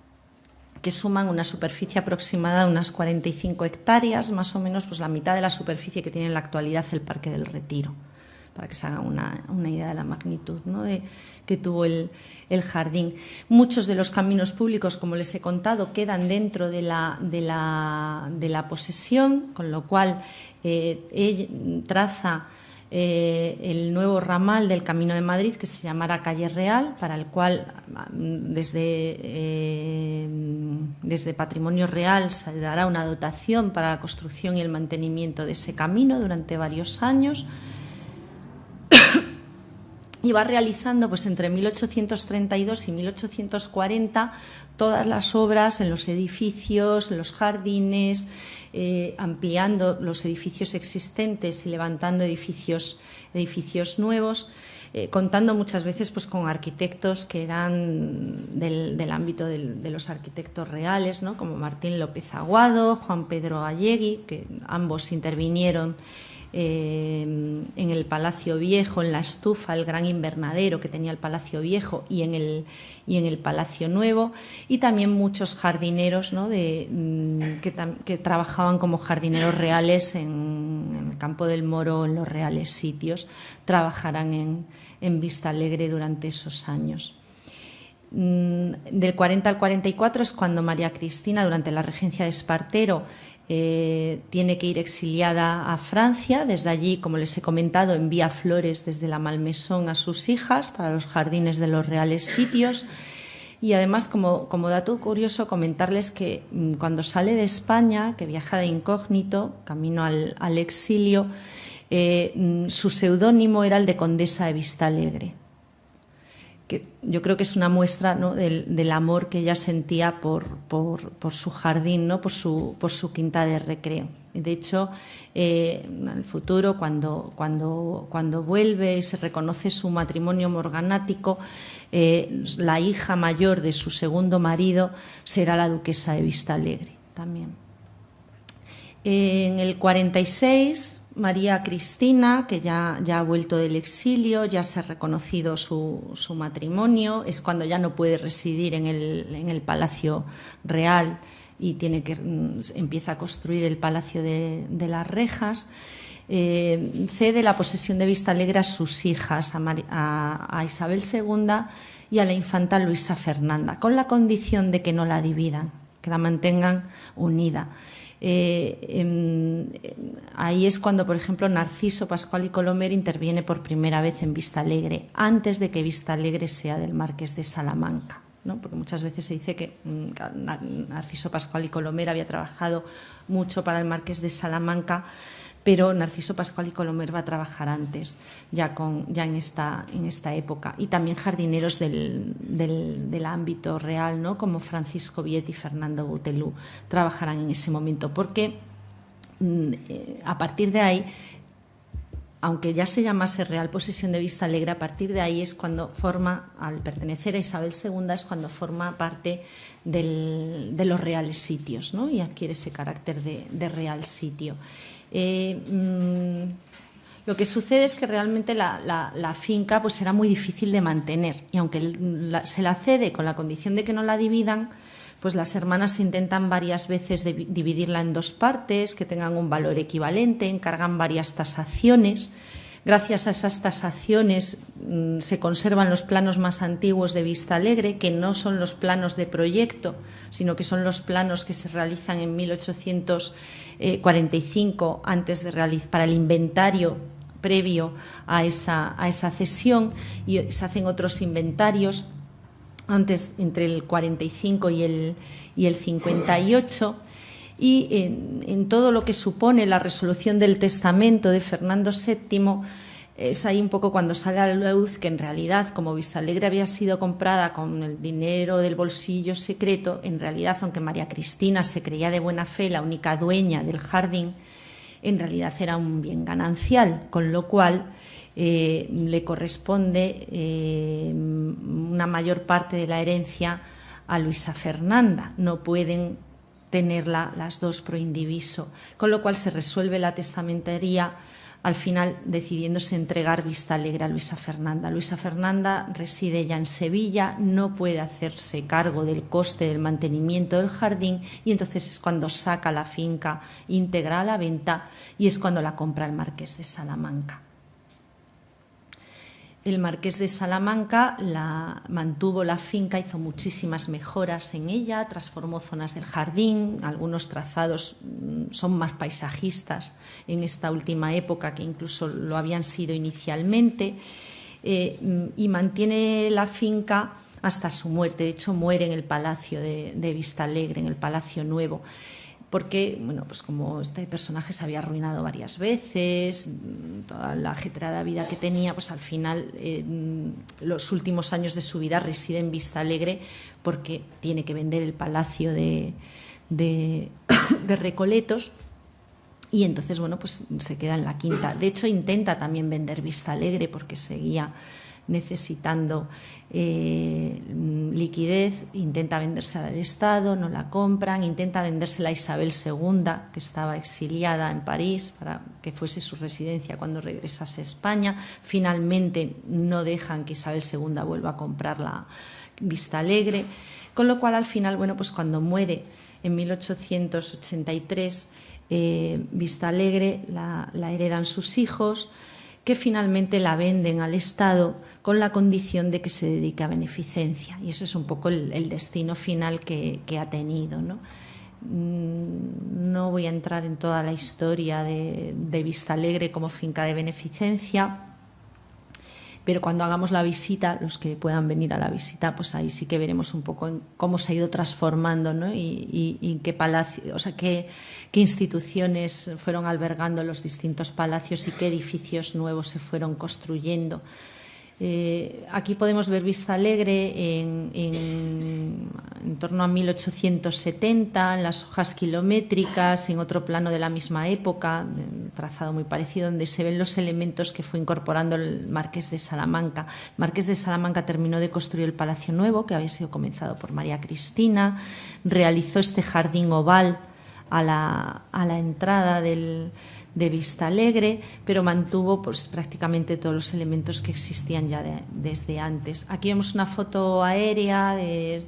que suman una superficie aproximada de unas 45 hectáreas, más o menos pues la mitad de la superficie que tiene en la actualidad el Parque del Retiro, para que se hagan una idea de la magnitud, ¿no?, que tuvo el jardín. Muchos de los caminos públicos, como les he contado, quedan dentro de la posesión, con lo cual ella traza el nuevo ramal del Camino de Madrid, que se llamará Calle Real, para el cual desde Patrimonio Real se dará una dotación para la construcción y el mantenimiento de ese camino durante varios años. Y va realizando, pues entre 1832 y 1840, todas las obras en los edificios, en los jardines, ampliando los edificios existentes y levantando edificios nuevos, contando muchas veces pues con arquitectos que eran del ámbito de los arquitectos reales, ¿no?, como Martín López Aguado, Juan Pedro Allegui, que ambos intervinieron en el Palacio Viejo, en la estufa, el gran invernadero que tenía el Palacio Viejo, y en el Palacio Nuevo, y también muchos jardineros, ¿no?, que trabajaban como jardineros reales en el Campo del Moro, en los reales sitios, trabajarán en Vistalegre durante esos años. Del 40 al 44 es cuando María Cristina, durante la regencia de Espartero, tiene que ir exiliada a Francia. Desde allí, como les he comentado, envía flores desde la Malmaison a sus hijas para los jardines de los reales sitios. Y además, como dato curioso, comentarles que cuando sale de España, que viaja de incógnito, camino al exilio, su seudónimo era el de Condesa de Vistalegre, que yo creo que es una muestra, ¿no?, del amor que ella sentía por su jardín, ¿no?, por su quinta de recreo. De hecho, en el futuro, cuando vuelve y se reconoce su matrimonio morganático, la hija mayor de su segundo marido será la duquesa de Vistalegre también. En el 46... María Cristina, que ya ha vuelto del exilio, ya se ha reconocido su matrimonio, es cuando ya no puede residir en el Palacio Real y empieza a construir el Palacio de las Rejas. Cede la posesión de Vistalegre a sus hijas, a Isabel II y a la infanta Luisa Fernanda, con la condición de que no la dividan, que la mantengan unida. Ahí es cuando, por ejemplo, Narciso, Pascual y Colomer interviene por primera vez en Vistalegre, antes de que Vistalegre sea del Marqués de Salamanca, ¿no? Porque muchas veces se dice que Narciso, Pascual y Colomer había trabajado mucho para el Marqués de Salamanca, pero Narciso Pascual y Colomer va a trabajar antes, ya en esta época. Y también jardineros del ámbito real, ¿no? Como Francisco Viet y Fernando Butelú trabajarán en ese momento, porque a partir de ahí, aunque ya se llamase Real Posesión de Vistalegre, a partir de ahí es cuando forma, al pertenecer a Isabel II, es cuando forma parte de los reales sitios, ¿no? Y adquiere ese carácter de real sitio. Lo que sucede es que realmente la finca pues era muy difícil de mantener, y aunque se la cede con la condición de que no la dividan, pues las hermanas intentan varias veces dividirla en dos partes que tengan un valor equivalente, encargan varias tasaciones. Gracias a esas tasaciones se conservan los planos más antiguos de Vistalegre, que no son los planos de proyecto, sino que son los planos que se realizan en 1845 para el inventario previo a esa cesión, y se hacen otros inventarios antes, entre el 45 y el 58, y en todo lo que supone la resolución del testamento de Fernando VII, es ahí un poco cuando sale a la luz que en realidad, como Vistalegre había sido comprada con el dinero del bolsillo secreto, en realidad, aunque María Cristina se creía de buena fe la única dueña del jardín, en realidad era un bien ganancial, con lo cual le corresponde una mayor parte de la herencia a Luisa Fernanda. No pueden tenerla las dos pro indiviso, con lo cual se resuelve la testamentaría al final decidiéndose entregar Vistalegre a Luisa Fernanda. Luisa Fernanda reside ya en Sevilla, no puede hacerse cargo del coste del mantenimiento del jardín, y entonces es cuando saca la finca íntegra a la venta, y es cuando la compra el marqués de Salamanca. El marqués de Salamanca mantuvo la finca, hizo muchísimas mejoras en ella, transformó zonas del jardín, algunos trazados son más paisajistas en esta última época que incluso lo habían sido inicialmente, y mantiene la finca hasta su muerte. De hecho, muere en el Palacio de Vistalegre, en el Palacio Nuevo, porque, bueno, pues como este personaje se había arruinado varias veces, toda la ajetreada vida que tenía, pues al final los últimos años de su vida reside en Vistalegre, porque tiene que vender el Palacio de Recoletos, y entonces, bueno, pues se queda en la quinta. De hecho, intenta también vender Vistalegre porque seguía necesitando liquidez, intenta vendérsela al Estado, no la compran, intenta vendérsela a Isabel II, que estaba exiliada en París, para que fuese su residencia cuando regresase a España. Finalmente no dejan que Isabel II vuelva a comprar la Vistalegre, con lo cual al final, bueno, pues cuando muere en 1883 Vistalegre, la heredan sus hijos, que finalmente la venden al Estado con la condición de que se dedique a beneficencia. Y eso es un poco el destino final que ha tenido, ¿no? No voy a entrar en toda la historia de Vistalegre como finca de beneficencia, pero cuando hagamos la visita, los que puedan venir a la visita, pues ahí sí que veremos un poco en cómo se ha ido transformando, ¿no? y qué palacio, o sea, qué instituciones fueron albergando los distintos palacios y qué edificios nuevos se fueron construyendo. Aquí podemos ver Vistalegre en torno a 1870, en las hojas kilométricas, en otro plano de la misma época, un trazado muy parecido, donde se ven los elementos que fue incorporando el marqués de Salamanca. El marqués de Salamanca terminó de construir el Palacio Nuevo, que había sido comenzado por María Cristina, realizó este jardín oval a la entrada de Vistalegre, pero mantuvo pues prácticamente todos los elementos que existían ya desde antes. Aquí vemos una foto aérea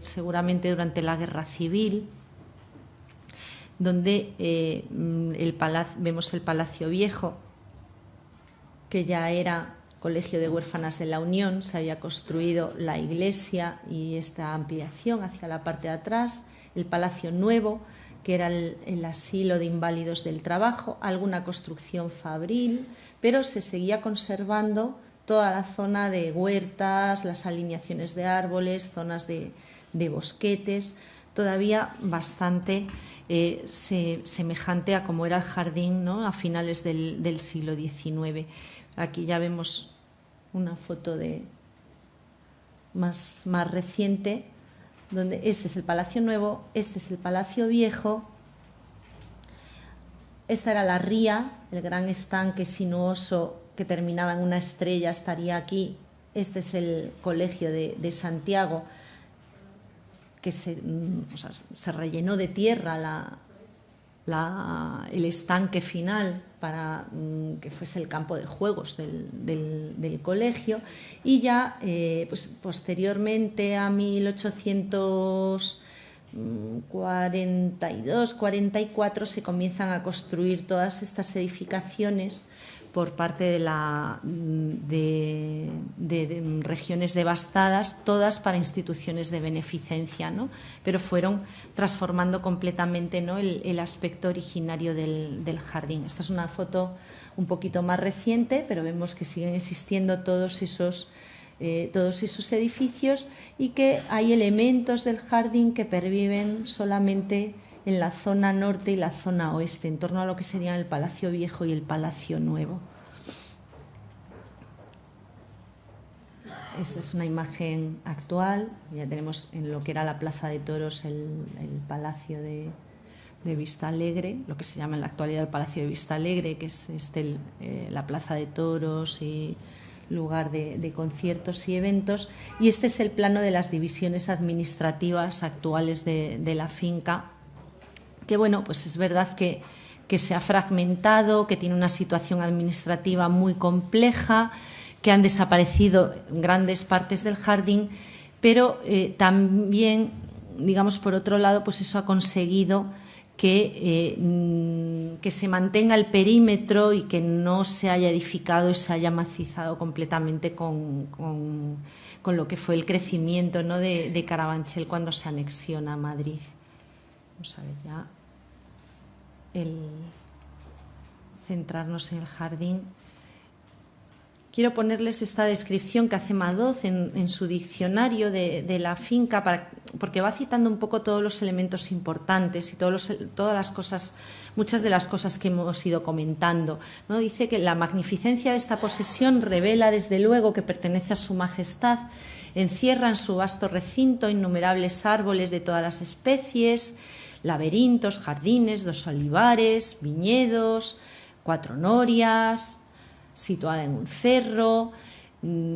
seguramente durante la Guerra Civil, donde vemos el Palacio Viejo, que ya era Colegio de Huérfanas de la Unión. Se había construido la iglesia y esta ampliación hacia la parte de atrás, el Palacio Nuevo, que era el asilo de inválidos del trabajo, alguna construcción fabril, pero se seguía conservando toda la zona de huertas, las alineaciones de árboles, zonas de bosquetes, todavía bastante semejante a como era el jardín, ¿no?, a finales del siglo XIX. Aquí ya vemos una foto más reciente, donde este es el Palacio Nuevo, este es el Palacio Viejo. Esta era la ría, el gran estanque sinuoso que terminaba en una estrella, estaría aquí. Este es el Colegio de Santiago, que se rellenó de tierra el estanque final para que fuese el campo de juegos del colegio, y ya pues posteriormente a 1842-44 se comienzan a construir todas estas edificaciones por parte de regiones devastadas, todas para instituciones de beneficencia, ¿no? Pero fueron transformando completamente, ¿no?, el aspecto originario del jardín. Esta es una foto un poquito más reciente, pero vemos que siguen existiendo todos esos edificios, y que hay elementos del jardín que perviven solamente en la zona norte y la zona oeste, en torno a lo que serían el Palacio Viejo y el Palacio Nuevo. Esta es una imagen actual. Ya tenemos en lo que era la Plaza de Toros el Palacio de Vistalegre, lo que se llama en la actualidad el Palacio de Vistalegre, que es la Plaza de Toros y lugar de conciertos y eventos. Y este es el plano de las divisiones administrativas actuales de la finca, que bueno, pues es verdad que se ha fragmentado, que tiene una situación administrativa muy compleja, que han desaparecido grandes partes del jardín, pero también, digamos, por otro lado, pues eso ha conseguido que se mantenga el perímetro y que no se haya edificado y se haya macizado completamente con lo que fue el crecimiento, ¿no?, de Carabanchel cuando se anexiona a Madrid. Vamos a ver ya centrarnos en el jardín. Quiero ponerles esta descripción que hace Madoz en su diccionario de la finca, porque va citando un poco todos los elementos importantes y todas las cosas, muchas de las cosas que hemos ido comentando, ¿no? Dice que la magnificencia de esta posesión revela desde luego que pertenece a su majestad, encierra en su vasto recinto innumerables árboles de todas las especies, laberintos, jardines, 2 olivares, viñedos, 4 norias, situada en un cerro,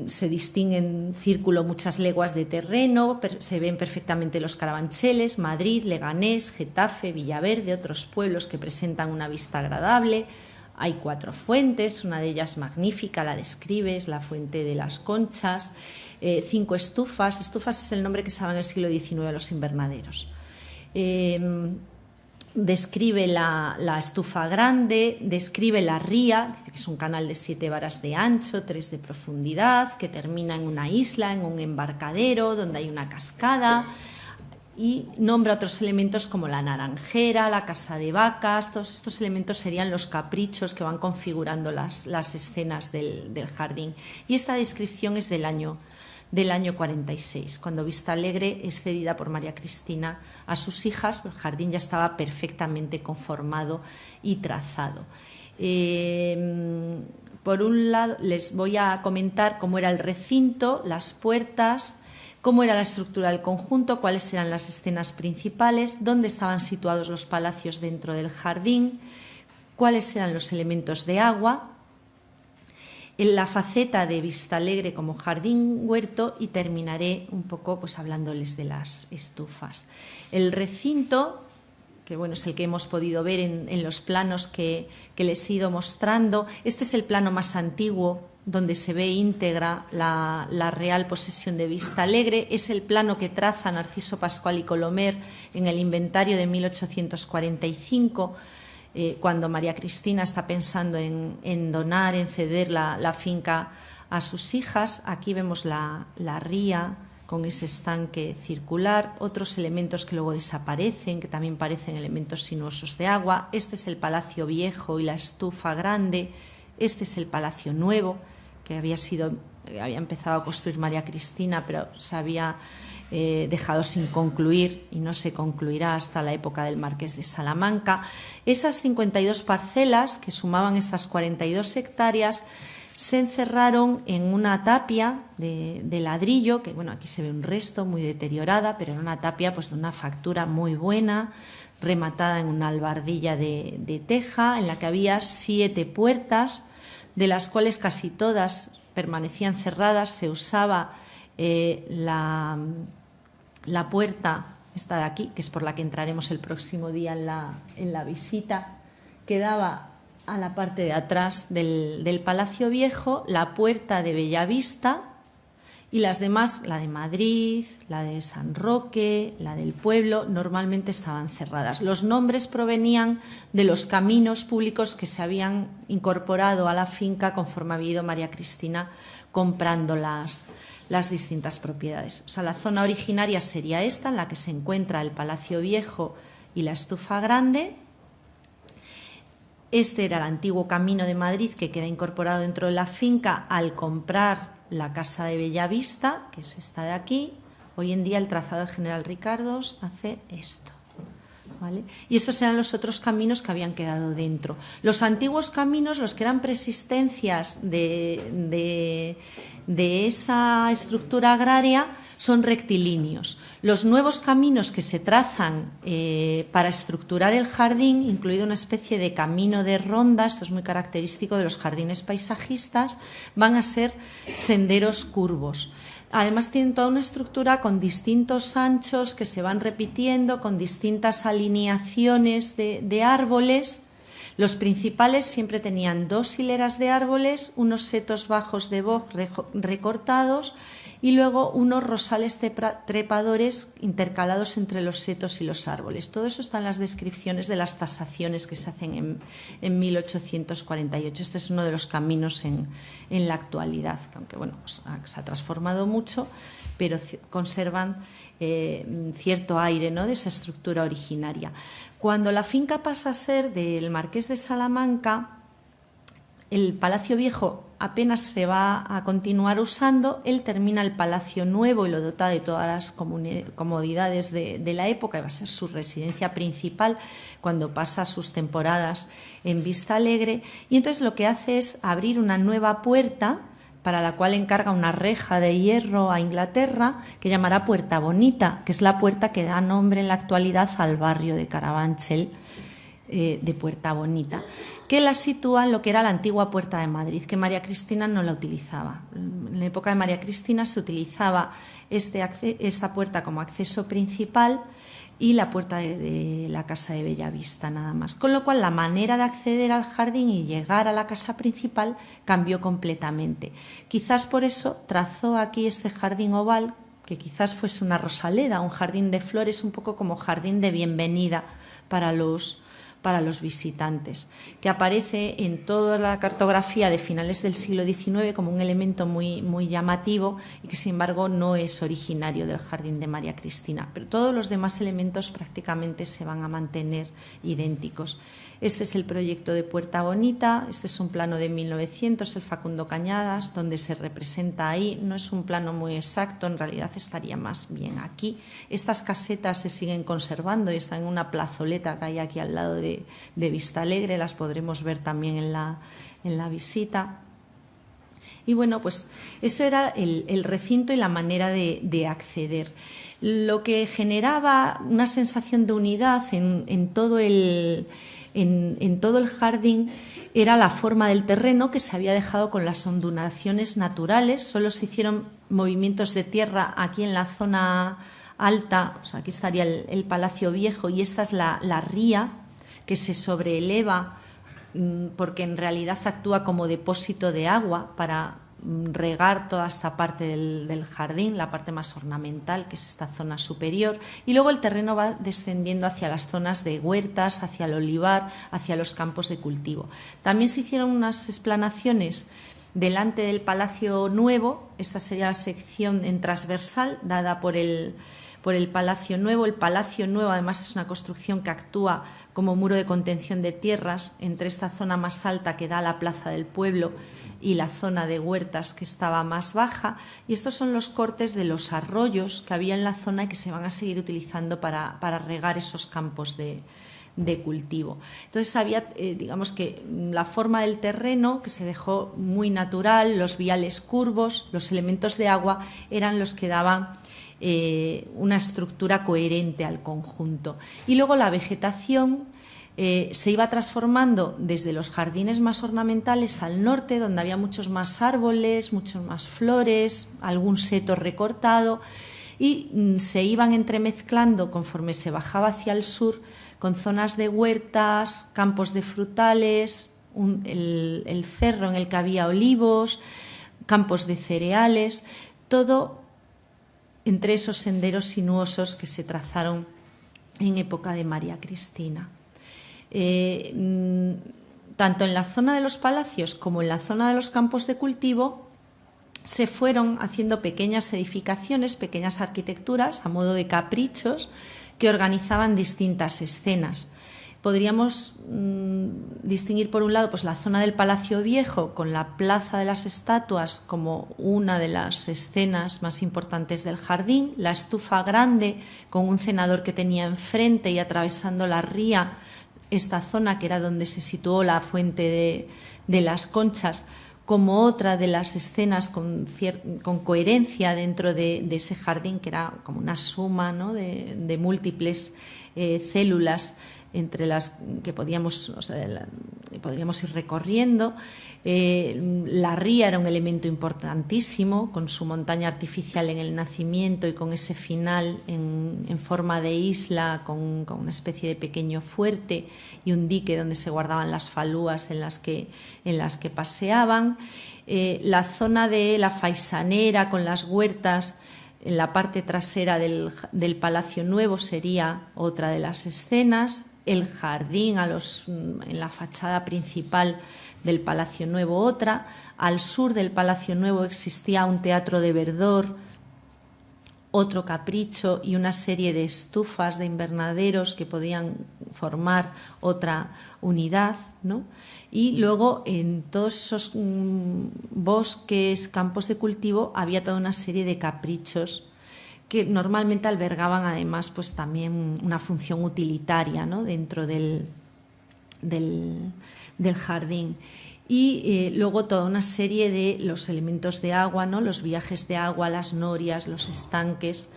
se distinguen en círculo muchas leguas de terreno, se ven perfectamente los carabancheles, Madrid, Leganés, Getafe, Villaverde, otros pueblos que presentan una vista agradable. Hay 4 fuentes, una de ellas magnífica, la describe, es la fuente de las Conchas, 5 estufas. Estufas es el nombre que se daba en el siglo XIX a los invernaderos. Describe la estufa grande, describe la ría, dice que es un canal de 7 varas de ancho, 3 de profundidad, que termina en una isla, en un embarcadero, donde hay una cascada, y nombra otros elementos como la naranjera, la casa de vacas. Todos estos elementos serían los caprichos que van configurando las escenas del jardín. Y esta descripción es del año 46, cuando Vistalegre es cedida por María Cristina a sus hijas. El jardín ya estaba perfectamente conformado y trazado. Por un lado, les voy a comentar cómo era el recinto, las puertas, cómo era la estructura del conjunto, cuáles eran las escenas principales, dónde estaban situados los palacios dentro del jardín, cuáles eran los elementos de agua, en la faceta de Vistalegre como jardín huerto, y terminaré un poco pues hablándoles de las estufas. El recinto, que bueno, es el que hemos podido ver en los planos que les he ido mostrando. Este es el plano más antiguo donde se ve íntegra la real posesión de Vistalegre. Es el plano que traza Narciso Pascual y Colomer en el inventario de 1845, cuando María Cristina está pensando en donar, en ceder la finca a sus hijas. Aquí vemos la ría con ese estanque circular, otros elementos que luego desaparecen, que también parecen elementos sinuosos de agua. Este es el Palacio Viejo y la estufa grande. Este es el Palacio Nuevo, que había empezado a construir María Cristina, pero se había dejado sin concluir y no se concluirá hasta la época del Marqués de Salamanca. Esas 52 parcelas que sumaban estas 42 hectáreas se encerraron en una tapia de ladrillo, que bueno, aquí se ve un resto muy deteriorada, pero era una tapia pues de una factura muy buena, rematada en una albardilla de teja, en la que había 7 puertas, de las cuales casi todas permanecían cerradas. Se usaba la puerta, esta de aquí, que es por la que entraremos el próximo día en la visita, que daba a la parte de atrás del Palacio Viejo, la puerta de Bellavista, y las demás, la de Madrid, la de San Roque, la del Pueblo, normalmente estaban cerradas. Los nombres provenían de los caminos públicos que se habían incorporado a la finca conforme había ido María Cristina comprando las distintas propiedades. O sea, la zona originaria sería esta, en la que se encuentra el Palacio Viejo y la Estufa Grande. Este era el antiguo Camino de Madrid, que queda incorporado dentro de la finca al comprar la Casa de Bellavista, que es esta de aquí. Hoy en día el trazado de General Ricardos hace esto, ¿vale? Y estos eran los otros caminos que habían quedado dentro. Los antiguos caminos, los que eran persistencias de esa estructura agraria, son rectilíneos. Los nuevos caminos que se trazan para estructurar el jardín, incluido una especie de camino de ronda, esto es muy característico de los jardines paisajistas, van a ser senderos curvos. Además tienen toda una estructura con distintos anchos que se van repitiendo, con distintas alineaciones de árboles. Los principales siempre tenían 2 hileras de árboles, unos setos bajos de boj recortados y luego unos rosales trepadores intercalados entre los setos y los árboles. Todo eso está en las descripciones de las tasaciones que se hacen en 1848. Este es uno de los caminos en la actualidad, que aunque bueno, pues se ha transformado mucho, pero conservan cierto aire, ¿no?, de esa estructura originaria. Cuando la finca pasa a ser del Marqués de Salamanca, el Palacio Viejo apenas se va a continuar usando. Él termina el Palacio Nuevo y lo dota de todas las comodidades de la época, y va a ser su residencia principal cuando pasa sus temporadas en Vista Alegre. Y entonces lo que hace es abrir una nueva puerta, para la cual encarga una reja de hierro a Inglaterra, que llamará Puerta Bonita, que es la puerta que da nombre en la actualidad al barrio de Carabanchel, de Puerta Bonita, que la sitúa en lo que era la antigua Puerta de Madrid, que María Cristina no la utilizaba. En la época de María Cristina se utilizaba esta puerta como acceso principal y la puerta de la Casa de Bellavista, nada más. Con lo cual la manera de acceder al jardín y llegar a la casa principal cambió completamente. Quizás por eso trazó aquí este jardín oval, que quizás fuese una rosaleda, un jardín de flores, un poco como jardín de bienvenida para los visitantes, que aparece en toda la cartografía de finales del siglo XIX como un elemento muy, muy llamativo y que sin embargo no es originario del jardín de María Cristina, pero todos los demás elementos prácticamente se van a mantener idénticos. Este es el proyecto de Puerta Bonita, este es un plano de 1900, el Facundo Cañadas, donde se representa ahí. No es un plano muy exacto, en realidad estaría más bien aquí. Estas casetas se siguen conservando y están en una plazoleta que hay aquí al lado de Vista Alegre, las podremos ver también en la visita. Y bueno, pues eso era el recinto y la manera de acceder. Lo que generaba una sensación de unidad en todo el jardín era la forma del terreno, que se había dejado con las ondulaciones naturales. Solo se hicieron movimientos de tierra aquí en la zona alta, o sea, aquí estaría el Palacio Viejo, y esta es la ría, que se sobreeleva porque en realidad actúa como depósito de agua para regar toda esta parte del jardín, la parte más ornamental, que es esta zona superior, y luego el terreno va descendiendo hacia las zonas de huertas, hacia el olivar, hacia los campos de cultivo. También se hicieron unas explanaciones delante del Palacio Nuevo. Esta sería la sección en transversal dada por el por el Palacio Nuevo. El Palacio Nuevo, además, es una construcción que actúa como muro de contención de tierras entre esta zona más alta que da a la Plaza del Pueblo y la zona de huertas que estaba más baja. Y estos son los cortes de los arroyos que había en la zona y que se van a seguir utilizando para regar esos campos de cultivo. Entonces había, digamos que la forma del terreno que se dejó muy natural, los viales curvos, los elementos de agua eran los que daban una estructura coherente al conjunto. Y luego la vegetación se iba transformando desde los jardines más ornamentales al norte, donde había muchos más árboles, muchos más flores, algún seto recortado, y se iban entremezclando conforme se bajaba hacia el sur con zonas de huertas, campos de frutales, el cerro en el que había olivos, campos de cereales, todo entre esos senderos sinuosos que se trazaron en época de María Cristina. Tanto en la zona de los palacios como en la zona de los campos de cultivo se fueron haciendo pequeñas edificaciones, pequeñas arquitecturas a modo de caprichos que organizaban distintas escenas. Podríamos distinguir por un lado pues la zona del Palacio Viejo con la Plaza de las Estatuas como una de las escenas más importantes del jardín, la estufa grande con un cenador que tenía enfrente y atravesando la ría, esta zona que era donde se situó la fuente de las Conchas, como otra de las escenas con coherencia dentro de ese jardín, que era como una suma, ¿no?, de múltiples células entre las que podíamos ir recorriendo. La ría era un elemento importantísimo, con su montaña artificial en el nacimiento y con ese final en forma de isla, con una especie de pequeño fuerte y un dique donde se guardaban las falúas en las que paseaban. La zona de la Faisanera con las huertas en la parte trasera del Palacio Nuevo sería otra de las escenas. El jardín en la fachada principal del Palacio Nuevo otra. Al sur del Palacio Nuevo existía un teatro de verdor, otro capricho y una serie de estufas de invernaderos que podían formar otra unidad, ¿no? Y luego en todos esos bosques, campos de cultivo, había toda una serie de caprichos que normalmente albergaban además pues también una función utilitaria, ¿no?, dentro del jardín. Y luego toda una serie de los elementos de agua, ¿no?, los viajes de agua, las norias, los estanques,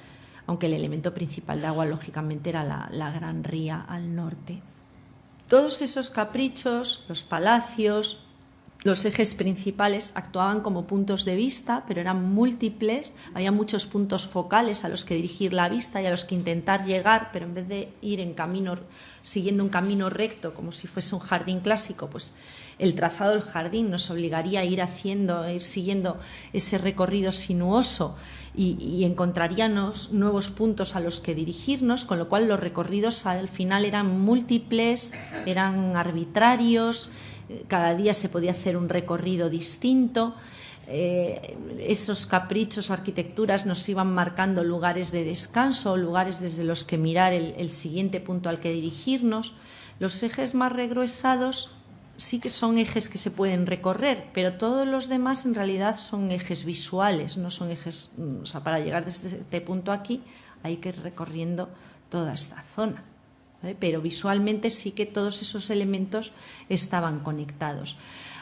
aunque el elemento principal de agua lógicamente era la gran ría al norte. Todos esos caprichos, los palacios, los ejes principales actuaban como puntos de vista, pero eran múltiples, había muchos puntos focales a los que dirigir la vista y a los que intentar llegar, pero en vez de ir siguiendo un camino recto como si fuese un jardín clásico, pues el trazado del jardín nos obligaría a ir siguiendo ese recorrido sinuoso y encontraríamos nuevos puntos a los que dirigirnos, con lo cual los recorridos al final eran múltiples, eran arbitrarios. Cada día se podía hacer un recorrido distinto. Esos caprichos o arquitecturas nos iban marcando lugares de descanso, lugares desde los que mirar el siguiente punto al que dirigirnos. Los ejes más regruesados sí que son ejes que se pueden recorrer, pero todos los demás en realidad son ejes visuales, no son ejes, o sea, para llegar desde este punto aquí hay que ir recorriendo toda esta zona. Pero visualmente sí que todos esos elementos estaban conectados.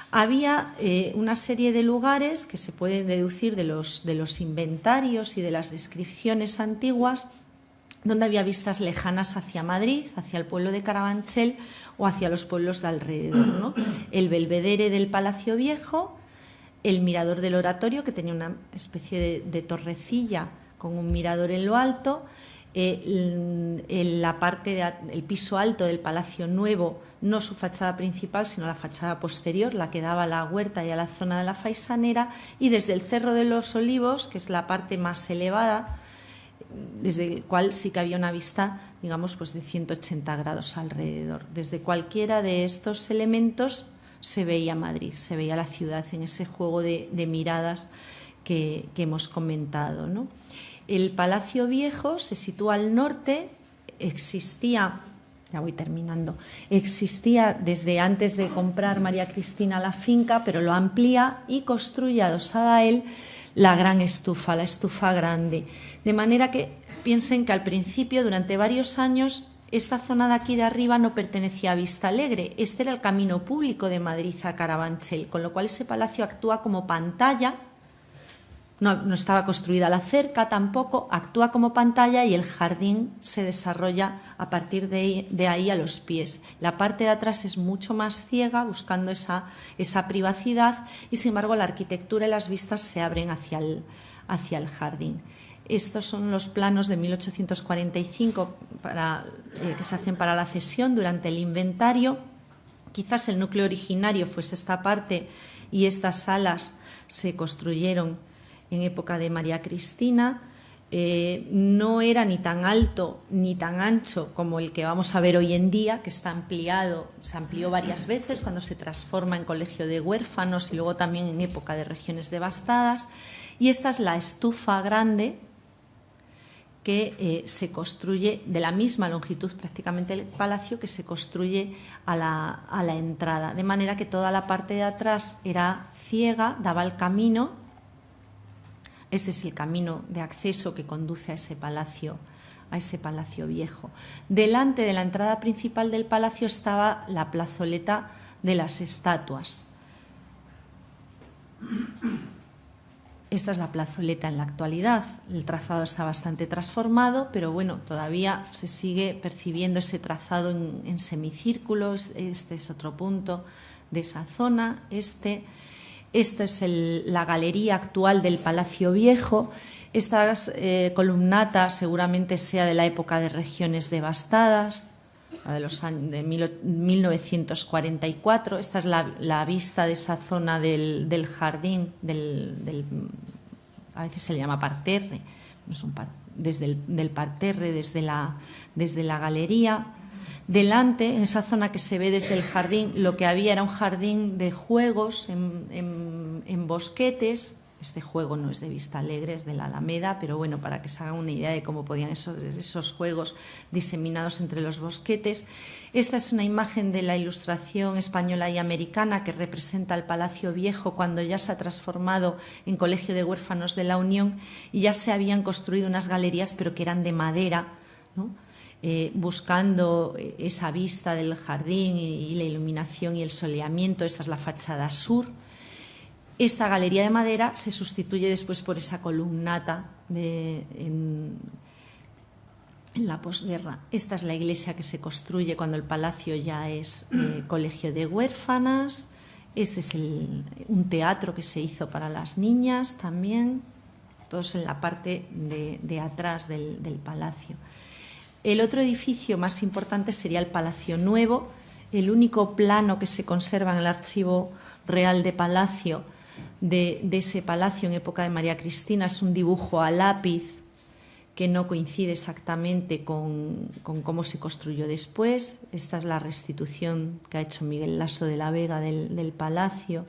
Había una serie de lugares que se pueden deducir de los inventarios y de las descripciones antiguas, donde había vistas lejanas hacia Madrid, hacia el pueblo de Carabanchel o hacia los pueblos de alrededor, ¿no? El belvedere del Palacio Viejo, el mirador del Oratorio, que tenía una especie de torrecilla con un mirador en lo alto, el piso alto del Palacio Nuevo, no su fachada principal, sino la fachada posterior, la que daba a la huerta y a la zona de la Faisanera, y desde el Cerro de los Olivos, que es la parte más elevada, desde el cual sí que había una vista, digamos, pues de 180 grados alrededor. Desde cualquiera de estos elementos se veía Madrid, se veía la ciudad en ese juego de miradas que hemos comentado, ¿no? El Palacio Viejo se sitúa al norte, existía, ya voy terminando, existía desde antes de comprar María Cristina la finca, pero lo amplía y construye adosada a él la gran estufa, la estufa grande. De manera que piensen que al principio, durante varios años, esta zona de aquí de arriba no pertenecía a Vistalegre, este era el camino público de Madrid a Carabanchel, con lo cual ese palacio actúa como pantalla. No estaba construida la cerca tampoco, actúa como pantalla y el jardín se desarrolla a partir de ahí a los pies. La parte de atrás es mucho más ciega, buscando esa privacidad, y sin embargo la arquitectura y las vistas se abren hacia el jardín. Estos son los planos de 1845 que se hacen para la cesión durante el inventario. Quizás el núcleo originario fuese esta parte y estas salas se construyeron en época de María Cristina. No era ni tan alto ni tan ancho como el que vamos a ver hoy en día, que está ampliado, se amplió varias veces cuando se transforma en colegio de huérfanos y luego también en época de regiones devastadas. Y esta es la estufa grande que se construye de la misma longitud prácticamente el palacio, que se construye a la entrada, de manera que toda la parte de atrás era ciega, daba el camino. Este es el camino de acceso que conduce a ese palacio viejo. Delante de la entrada principal del palacio estaba la plazoleta de las estatuas. Esta es la plazoleta en la actualidad. El trazado está bastante transformado, pero bueno, todavía se sigue percibiendo ese trazado en semicírculos. Este es otro punto de esa zona. Esta es la galería actual del Palacio Viejo. Esta columnata seguramente sea de la época de regiones devastadas, de los años de 1944. Esta es la vista de esa zona del jardín, a veces se le llama parterre, no es del parterre, desde la galería. Delante, en esa zona que se ve desde el jardín, lo que había era un jardín de juegos en bosquetes. Este juego no es de Vistalegre, es de la Alameda, pero bueno, para que se hagan una idea de cómo podían esos juegos diseminados entre los bosquetes. Esta es una imagen de la Ilustración española y americana que representa el Palacio Viejo cuando ya se ha transformado en Colegio de Huérfanos de la Unión y ya se habían construido unas galerías, pero que eran de madera, ¿no? Buscando esa vista del jardín y la iluminación y el soleamiento. Esta es la fachada sur. Esta galería de madera se sustituye después por esa columnata en la posguerra. Esta es la iglesia que se construye cuando el palacio ya es colegio de huérfanas. Este es un teatro que se hizo para las niñas también, todos en la parte de atrás del palacio. El otro edificio más importante sería el Palacio Nuevo. El único plano que se conserva en el Archivo Real de Palacio de ese palacio en época de María Cristina es un dibujo a lápiz que no coincide exactamente con cómo se construyó después. Esta es la restitución que ha hecho Miguel Lasso de la Vega del palacio,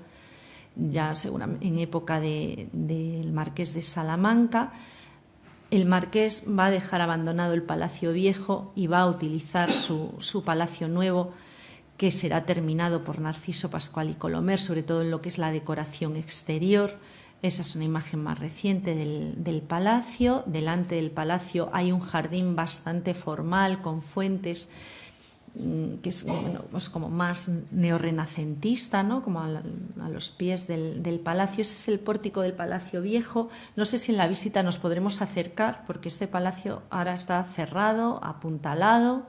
ya seguramente en época del Marqués de Salamanca. El marqués va a dejar abandonado el Palacio Viejo y va a utilizar su Palacio Nuevo, que será terminado por Narciso Pascual y Colomer, sobre todo en lo que es la decoración exterior. Esa es una imagen más reciente del palacio. Delante del palacio hay un jardín bastante formal, con fuentes, que es pues como más neorrenacentista, ¿no? Como a los pies del palacio. Ese es el pórtico del Palacio Viejo. No sé si en la visita nos podremos acercar, porque este palacio ahora está cerrado, apuntalado,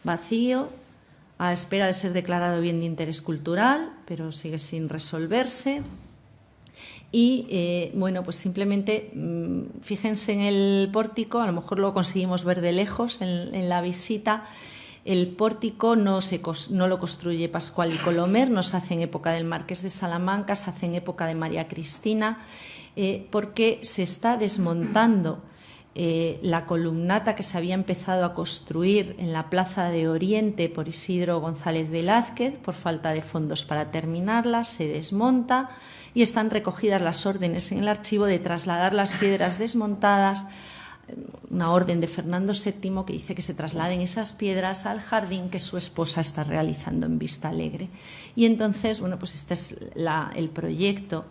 vacío, a espera de ser declarado bien de interés cultural, pero sigue sin resolverse. Y bueno, pues simplemente fíjense en el pórtico, a lo mejor lo conseguimos ver de lejos en la visita. El pórtico no lo construye Pascual y Colomer, no se hace en época del Marqués de Salamanca, se hace en época de María Cristina, porque se está desmontando la columnata que se había empezado a construir en la Plaza de Oriente por Isidro González Velázquez, por falta de fondos para terminarla, se desmonta y están recogidas las órdenes en el archivo de trasladar las piedras desmontadas, una orden de Fernando VII que dice que se trasladen esas piedras al jardín que su esposa está realizando en Vista Alegre. Y entonces, bueno, pues este es el proyecto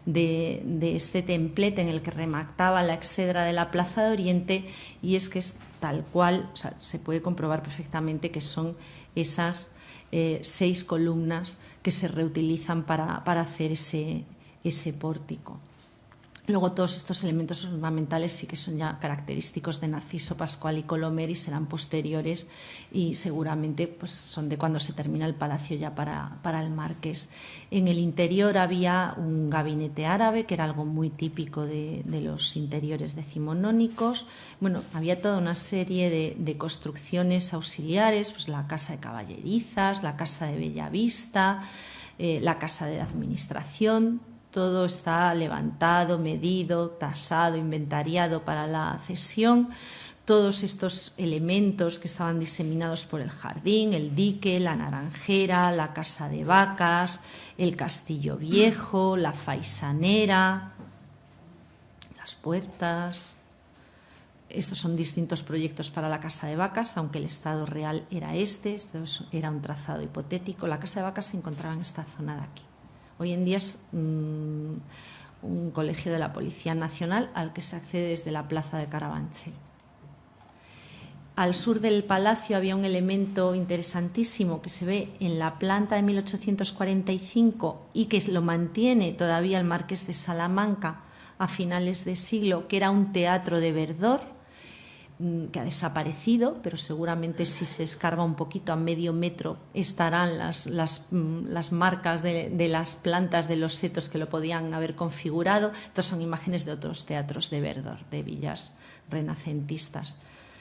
de este templete en el que remataba la exedra de la Plaza de Oriente, y es que es tal cual, o sea, se puede comprobar perfectamente que son esas 6 columnas que se reutilizan para hacer ese pórtico. Luego todos estos elementos ornamentales sí que son ya característicos de Narciso Pascual y Colomer y serán posteriores, y seguramente pues son de cuando se termina el palacio ya para el marqués. En el interior había un gabinete árabe, que era algo muy típico de los interiores decimonónicos. Bueno, había toda una serie de construcciones auxiliares, pues la casa de caballerizas, la casa de Bellavista, la casa de administración. Todo está levantado, medido, tasado, inventariado para la cesión. Todos estos elementos que estaban diseminados por el jardín, el dique, la naranjera, la casa de vacas, el castillo viejo, la faisanera, las puertas. Estos son distintos proyectos para la casa de vacas, aunque el estado real era esto era un trazado hipotético. La casa de vacas se encontraba en esta zona de aquí. Hoy en día es un colegio de la Policía Nacional al que se accede desde la plaza de Carabanchel. Al sur del palacio había un elemento interesantísimo que se ve en la planta de 1845 y que lo mantiene todavía el marqués de Salamanca a finales de siglo, que era un teatro de verdor, que ha desaparecido, pero seguramente si se escarba un poquito a medio metro estarán las marcas de las plantas de los setos que lo podían haber configurado. Estas son imágenes de otros teatros de verdor, de villas renacentistas,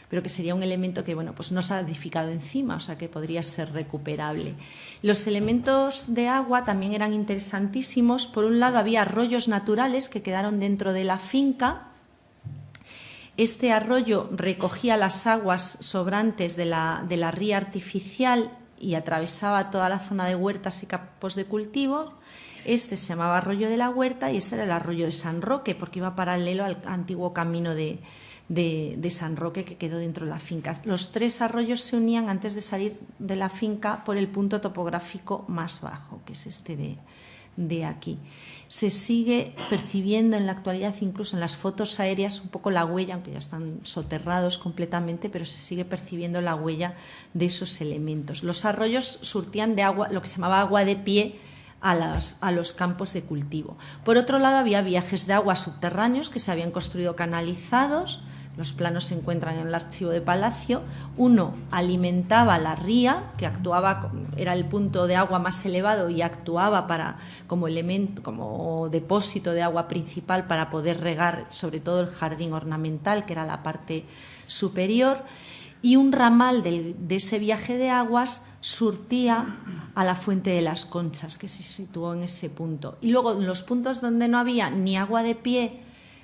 pero que sería un elemento que, bueno, pues no se ha edificado encima, o sea que podría ser recuperable. Los elementos de agua también eran interesantísimos. Por un lado había arroyos naturales que quedaron dentro de la finca. Este arroyo recogía las aguas sobrantes de la ría artificial y atravesaba toda la zona de huertas y campos de cultivo. Este se llamaba Arroyo de la Huerta y este era el Arroyo de San Roque, porque iba paralelo al antiguo camino de San Roque que quedó dentro de la finca. Los 3 arroyos se unían antes de salir de la finca por el punto topográfico más bajo, que es este de aquí. Se sigue percibiendo en la actualidad, incluso en las fotos aéreas, un poco la huella, aunque ya están soterrados completamente, pero se sigue percibiendo la huella de esos elementos. Los arroyos surtían de agua, lo que se llamaba agua de pie, a los campos de cultivo. Por otro lado, había viajes de agua subterráneos que se habían construido canalizados. Los planos se encuentran en el archivo de Palacio. Uno alimentaba la ría, que actuaba, era el punto de agua más elevado y actuaba como depósito de agua principal para poder regar sobre todo el jardín ornamental, que era la parte superior. Y un ramal de ese viaje de aguas surtía a la Fuente de las Conchas, que se situó en ese punto. Y luego, en los puntos donde no había ni agua de pie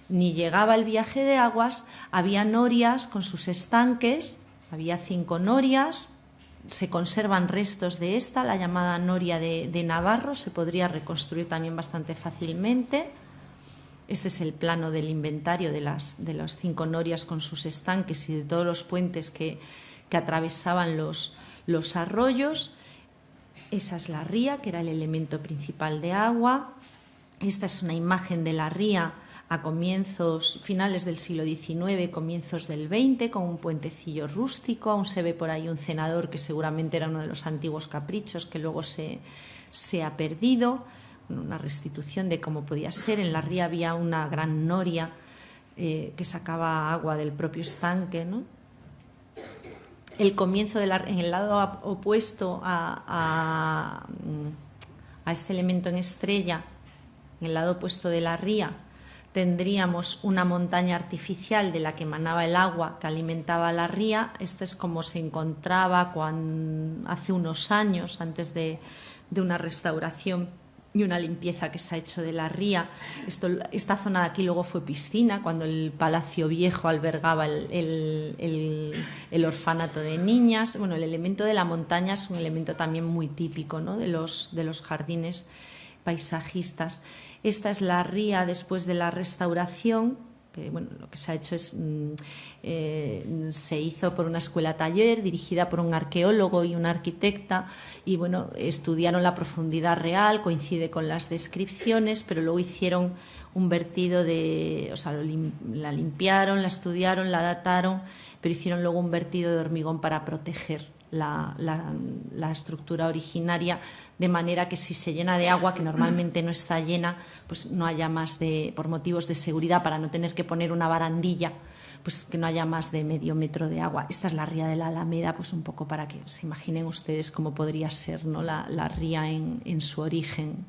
ni llegaba el viaje de aguas, había norias con sus estanques, había 5 norias, se conservan restos de esta, la llamada noria de Navarro, se podría reconstruir también bastante fácilmente. Este es el plano del inventario de las 5 norias con sus estanques y de todos los puentes que atravesaban los arroyos. Esa es la ría, que era el elemento principal de agua. Esta es una imagen de la ría a finales del siglo XIX, comienzos del XX, con un puentecillo rústico. Aún se ve por ahí un cenador que seguramente era uno de los antiguos caprichos que luego se ha perdido. Una restitución de cómo podía ser. En la ría había una gran noria que sacaba agua del propio estanque, ¿no? El comienzo en el lado opuesto a este elemento en estrella, en el lado opuesto de la ría, tendríamos una montaña artificial de la que emanaba el agua que alimentaba la ría. Esto es como se encontraba hace unos años, antes de una restauración y una limpieza que se ha hecho de la ría. Esta zona de aquí luego fue piscina, cuando el Palacio Viejo albergaba el orfanato de niñas. Bueno, el elemento de la montaña es un elemento también muy típico, ¿no?, de los jardines paisajistas. Esta es la ría después de la restauración, que bueno, lo que se ha hecho es se hizo por una escuela taller dirigida por un arqueólogo y una arquitecta, y bueno, estudiaron la profundidad real, coincide con las descripciones, pero luego hicieron un vertido de, o sea, la limpiaron, la estudiaron, la dataron, pero hicieron luego un vertido de hormigón para proteger la estructura originaria, de manera que si se llena de agua, que normalmente no está llena, pues no haya más de, por motivos de seguridad, para no tener que poner una barandilla, pues que no haya más de medio metro de agua. Esta es la ría de la Alameda, pues un poco para que se imaginen ustedes cómo podría ser, ¿no?, la ría en su origen.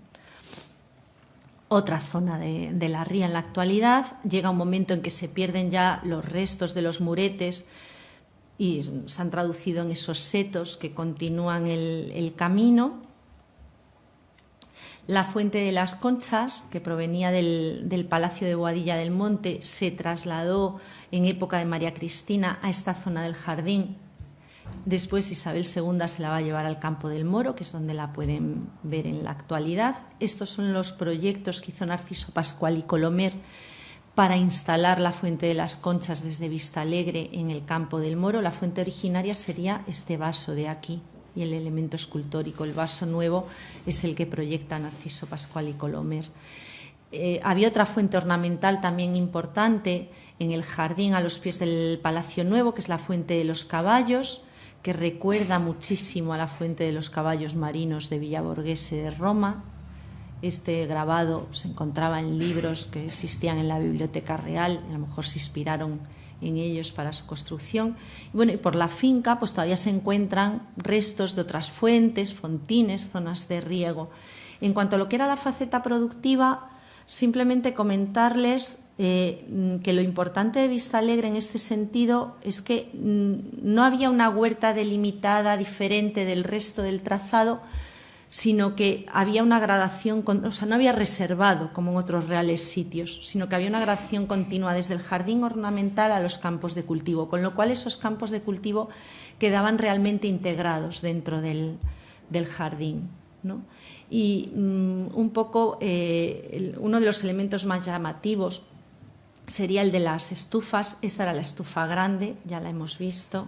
Otra zona de la ría en la actualidad. Llega un momento en que se pierden ya los restos de los muretes y se han traducido en esos setos que continúan el camino. La Fuente de las Conchas, que provenía del Palacio de Boadilla del Monte, se trasladó en época de María Cristina a esta zona del jardín. Después Isabel II se la va a llevar al Campo del Moro, que es donde la pueden ver en la actualidad. Estos son los proyectos que hizo Narciso Pascual y Colomer para instalar la Fuente de las Conchas desde Vistalegre en el Campo del Moro. La fuente originaria sería este vaso de aquí y el elemento escultórico. El vaso nuevo es el que proyecta Narciso Pascual y Colomer. Había otra fuente ornamental también importante en el jardín a los pies del Palacio Nuevo, que es la Fuente de los Caballos, que recuerda muchísimo a la Fuente de los Caballos Marinos de Villaborghese de Roma. Este grabado se encontraba en libros que existían en la Biblioteca Real, a lo mejor se inspiraron en ellos para su construcción. Y bueno, y por la finca pues todavía se encuentran restos de otras fuentes, fontines, zonas de riego. En cuanto a lo que era la faceta productiva, simplemente comentarles que lo importante de Vistalegre en este sentido es que no había una huerta delimitada diferente del resto del trazado, sino que había una gradación, o sea, no había reservado como en otros reales sitios, sino que había una gradación continua desde el jardín ornamental a los campos de cultivo, con lo cual esos campos de cultivo quedaban realmente integrados dentro del jardín, ¿no? Y un poco uno de los elementos más llamativos sería el de las estufas. Esta era la estufa grande, ya la hemos visto,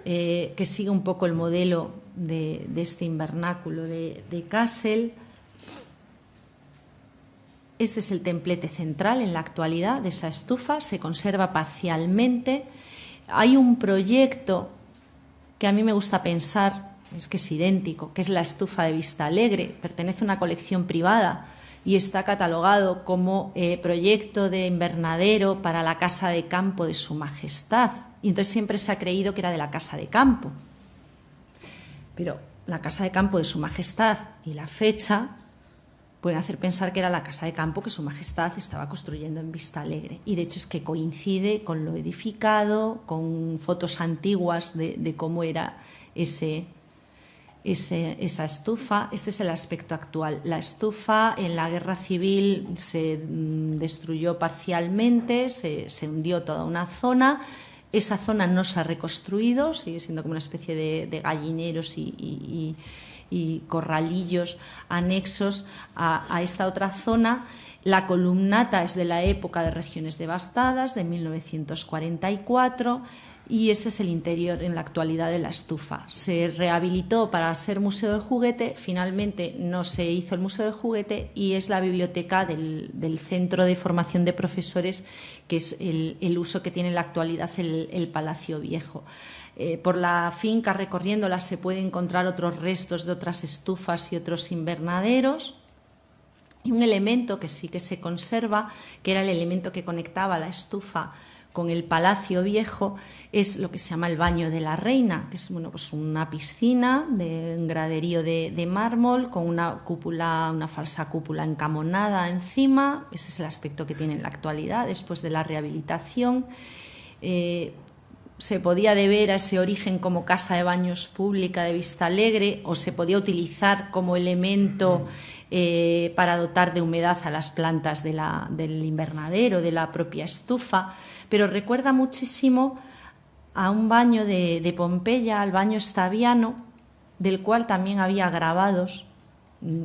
que sigue un poco el modelo de este invernáculo de Kassel. Este es el templete central en la actualidad de esa estufa, se conserva parcialmente. Hay un proyecto que a mí me gusta pensar, es que es idéntico, que es la estufa de Vistalegre, pertenece a una colección privada y está catalogado como proyecto de invernadero para la casa de campo de Su Majestad. Y entonces siempre se ha creído que era de la casa de campo. Pero la casa de campo de Su Majestad y la fecha pueden hacer pensar que era la casa de campo que Su Majestad estaba construyendo en Vistalegre. Y de hecho es que coincide con lo edificado, con fotos antiguas de cómo era esa estufa. Este es el aspecto actual. La estufa en la Guerra Civil se destruyó parcialmente, se hundió toda una zona. Esa zona no se ha reconstruido, sigue siendo como una especie de gallineros y corralillos anexos a esta otra zona. La columnata es de la época de Regiones Devastadas, de 1944, y este es el interior en la actualidad de la estufa. Se rehabilitó para ser museo del juguete, finalmente no se hizo el museo del juguete y es la biblioteca del Centro de Formación de Profesores, que es el uso que tiene en la actualidad el Palacio Viejo. Por la finca, recorriéndola, se pueden encontrar otros restos de otras estufas y otros invernaderos. Y un elemento que sí que se conserva, que era el elemento que conectaba la estufa con el Palacio Viejo, es lo que se llama el Baño de la Reina, que es pues una piscina de un graderío de mármol con una cúpula, una falsa cúpula encamonada encima. Este es el aspecto que tiene en la actualidad después de la rehabilitación. se podía deber a ese origen como casa de baños pública de Vistalegre o se podía utilizar como elemento para dotar de humedad a las plantas del invernadero, de la propia estufa, pero recuerda muchísimo a un baño de Pompeya, al baño Staviano, del cual también había grabados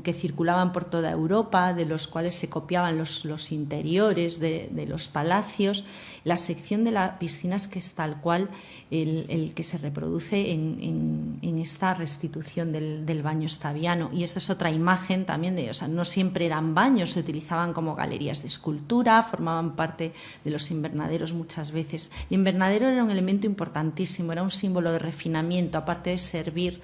que circulaban por toda Europa, de los cuales se copiaban los interiores de los palacios. La sección de la piscina es que es tal cual el que se reproduce en esta restitución del baño Staviano. Y esta es otra imagen también o sea, no siempre eran baños, se utilizaban como galerías de escultura, formaban parte de los invernaderos muchas veces. El invernadero era un elemento importantísimo, era un símbolo de refinamiento, aparte de servir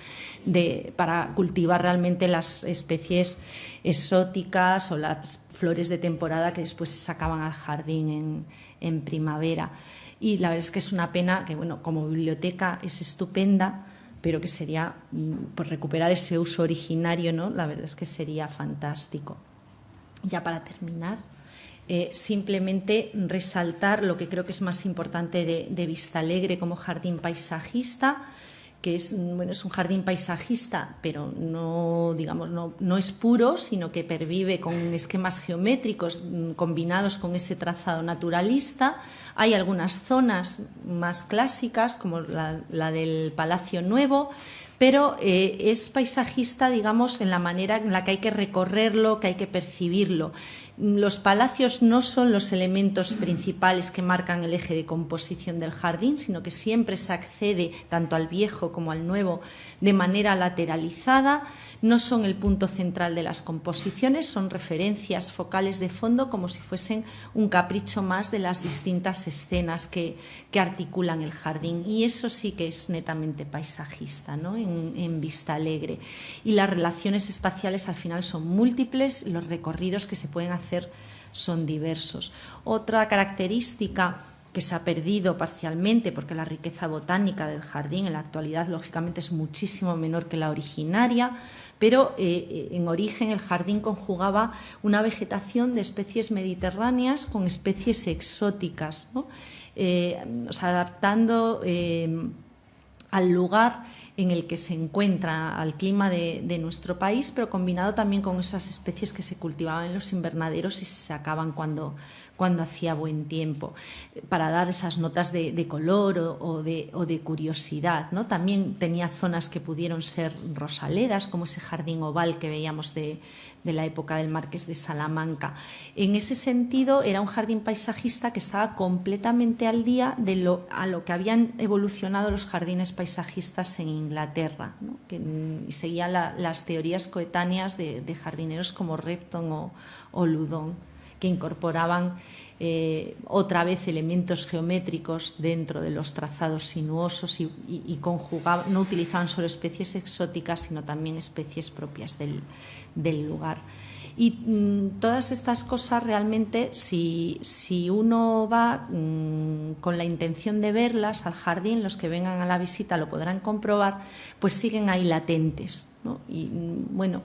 para cultivar realmente las especies exóticas o las flores de temporada que después se sacaban al jardín en primavera. Y la verdad es que es una pena que, bueno, como biblioteca es estupenda, pero que sería, por recuperar ese uso originario, ¿no? La verdad es que sería fantástico. Ya para terminar, simplemente resaltar lo que creo que es más importante de Vistalegre como jardín paisajista, que es un jardín paisajista, pero no es puro, sino que pervive con esquemas geométricos combinados con ese trazado naturalista. Hay algunas zonas más clásicas, como la del Palacio Nuevo, pero es paisajista, digamos, en la manera en la que hay que recorrerlo, que hay que percibirlo. Los palacios no son los elementos principales que marcan el eje de composición del jardín, sino que siempre se accede tanto al viejo como al nuevo de manera lateralizada. No son el punto central de las composiciones, son referencias focales de fondo, como si fuesen un capricho más de las distintas escenas que articulan el jardín. Y eso sí que es netamente paisajista, ¿no? en Vistalegre. Y las relaciones espaciales al final son múltiples, los recorridos que se pueden hacer son diversos. Otra característica que se ha perdido parcialmente, porque la riqueza botánica del jardín en la actualidad lógicamente es muchísimo menor que la originaria, pero en origen el jardín conjugaba una vegetación de especies mediterráneas con especies exóticas, ¿no? Adaptando al lugar en el que se encuentra, al clima de nuestro país, pero combinado también con esas especies que se cultivaban en los invernaderos y se sacaban cuando hacía buen tiempo, para dar esas notas de color o de curiosidad, ¿no? También tenía zonas que pudieron ser rosaledas, como ese jardín oval que veíamos de la época del Marqués de Salamanca. En ese sentido, era un jardín paisajista que estaba completamente al día a lo que habían evolucionado los jardines paisajistas en Inglaterra, ¿no? Y seguían las teorías coetáneas de jardineros como Repton o Loudon, que incorporaban otra vez elementos geométricos dentro de los trazados sinuosos y conjugaban, no utilizaban solo especies exóticas, sino también especies propias del lugar. Y todas estas cosas realmente, si uno va con la intención de verlas al jardín, los que vengan a la visita lo podrán comprobar, pues siguen ahí latentes, ¿no? Y bueno,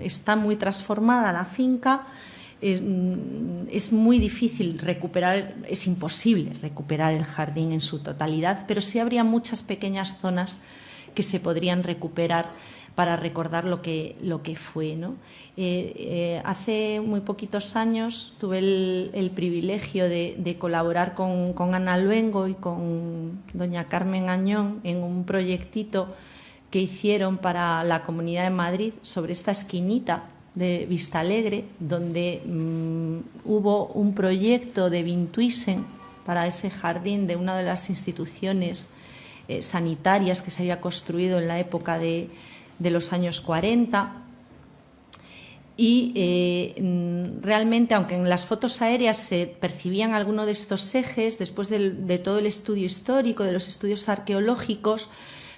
está muy transformada la finca. Es muy difícil recuperar, es imposible recuperar el jardín en su totalidad, pero sí habría muchas pequeñas zonas que se podrían recuperar para recordar lo que fue, ¿no? Hace muy poquitos años tuve el privilegio de colaborar con Ana Luengo y con doña Carmen Añón en un proyectito que hicieron para la Comunidad de Madrid sobre esta esquinita de Vistalegre, donde hubo un proyecto de Windtuisen para ese jardín de una de las instituciones sanitarias que se había construido en la época de los años 40. Y realmente, aunque en las fotos aéreas se percibían algunos de estos ejes, después de todo el estudio histórico, de los estudios arqueológicos,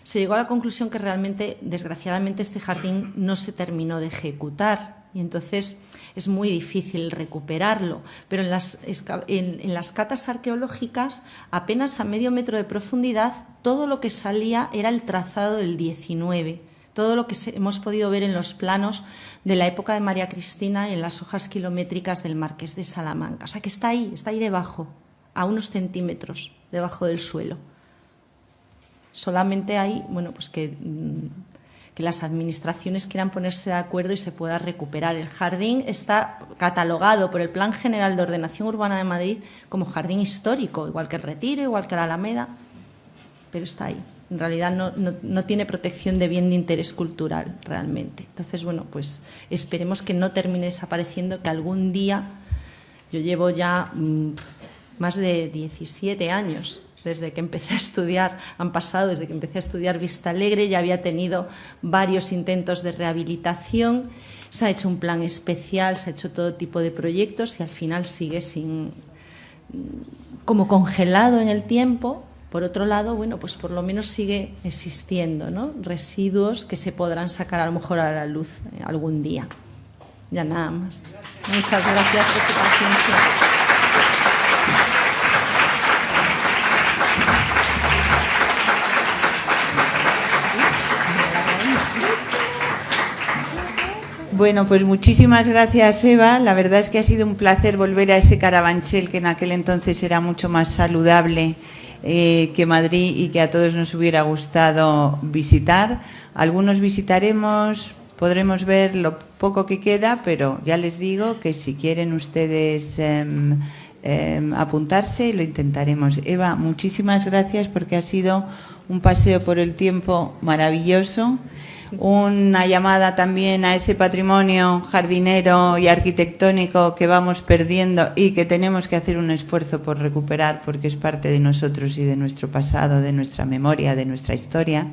se llegó a la conclusión que realmente, desgraciadamente, este jardín no se terminó de ejecutar y entonces es muy difícil recuperarlo. Pero en las catas arqueológicas, apenas a medio metro de profundidad, todo lo que salía era el trazado del 19, todo lo que hemos podido ver en los planos de la época de María Cristina y en las hojas kilométricas del Marqués de Salamanca. O sea que está ahí debajo, a unos centímetros debajo del suelo. Solamente hay, bueno, pues que las administraciones quieran ponerse de acuerdo y se pueda recuperar. El jardín está catalogado por el Plan General de Ordenación Urbana de Madrid como jardín histórico, igual que el Retiro, igual que la Alameda, pero está ahí. En realidad no tiene protección de bien de interés cultural realmente. Entonces, bueno, pues esperemos que no termine desapareciendo, que algún día, yo llevo ya más de 17 años desde que empecé a estudiar, han pasado desde que empecé a estudiar Vista Alegre, ya había tenido varios intentos de rehabilitación, se ha hecho un plan especial, se ha hecho todo tipo de proyectos y al final sigue como congelado en el tiempo. Por otro lado, bueno, pues por lo menos sigue existiendo, ¿no? Residuos que se podrán sacar a lo mejor a la luz algún día. Ya nada más. Muchas gracias por su paciencia. Bueno, pues muchísimas gracias, Eva. La verdad es que ha sido un placer volver a ese Carabanchel, que en aquel entonces era mucho más saludable que Madrid y que a todos nos hubiera gustado visitar. Algunos visitaremos, podremos ver lo poco que queda, pero ya les digo que si quieren ustedes apuntarse, lo intentaremos. Eva, muchísimas gracias porque ha sido un paseo por el tiempo maravilloso. Una llamada también a ese patrimonio jardinero y arquitectónico que vamos perdiendo y que tenemos que hacer un esfuerzo por recuperar porque es parte de nosotros y de nuestro pasado, de nuestra memoria, de nuestra historia.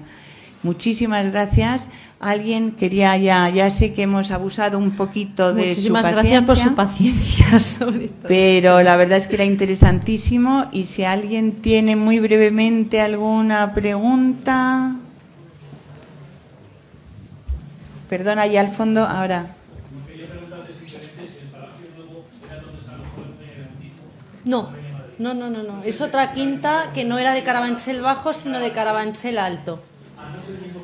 Muchísimas gracias. Alguien quería ya sé que hemos abusado un poquito de su paciencia. Muchísimas gracias por su paciencia, sobre todo. Pero la verdad es que era interesantísimo y si alguien tiene muy brevemente alguna pregunta... Perdona, allá al fondo, ahora. No. Es otra quinta que no era de Carabanchel Bajo, sino de Carabanchel Alto.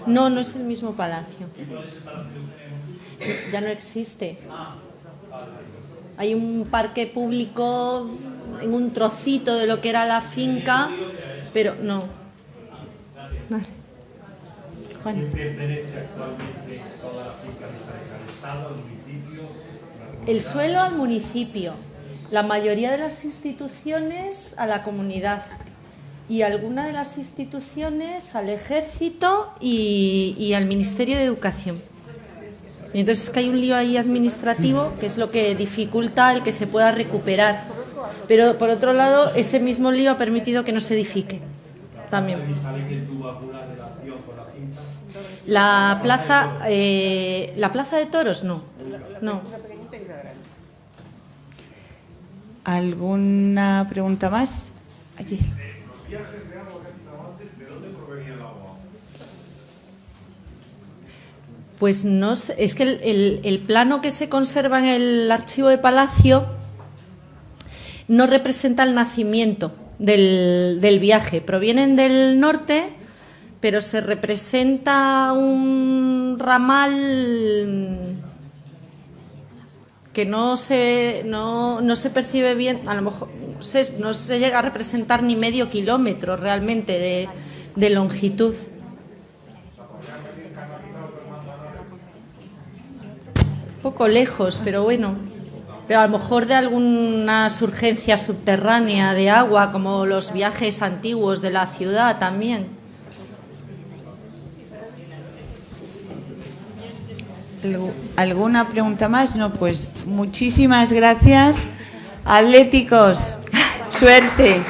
No es el mismo palacio. Ya no existe. Hay un parque público en un trocito de lo que era la finca, pero no. Vale. Juan. El suelo al municipio, la mayoría de las instituciones a la comunidad y alguna de las instituciones al ejército y al Ministerio de Educación. Y entonces es que hay un lío ahí administrativo que es lo que dificulta el que se pueda recuperar. Pero por otro lado, ese mismo lío ha permitido que no se edifique también. La plaza de toros, no. ¿Alguna pregunta más? Allí. Los viajes de agua que citaba antes, ¿de dónde provenía el agua? Pues no sé, es que el plano que se conserva en el archivo de Palacio no representa el nacimiento del viaje. Provienen del norte, pero se representa un ramal que no se percibe bien, a lo mejor no se llega a representar ni medio kilómetro realmente de longitud. Un poco lejos, pero bueno. Pero a lo mejor de alguna surgencia subterránea de agua, como los viajes antiguos de la ciudad también. ¿Alguna pregunta más? No, pues muchísimas gracias. Atléticos, suerte.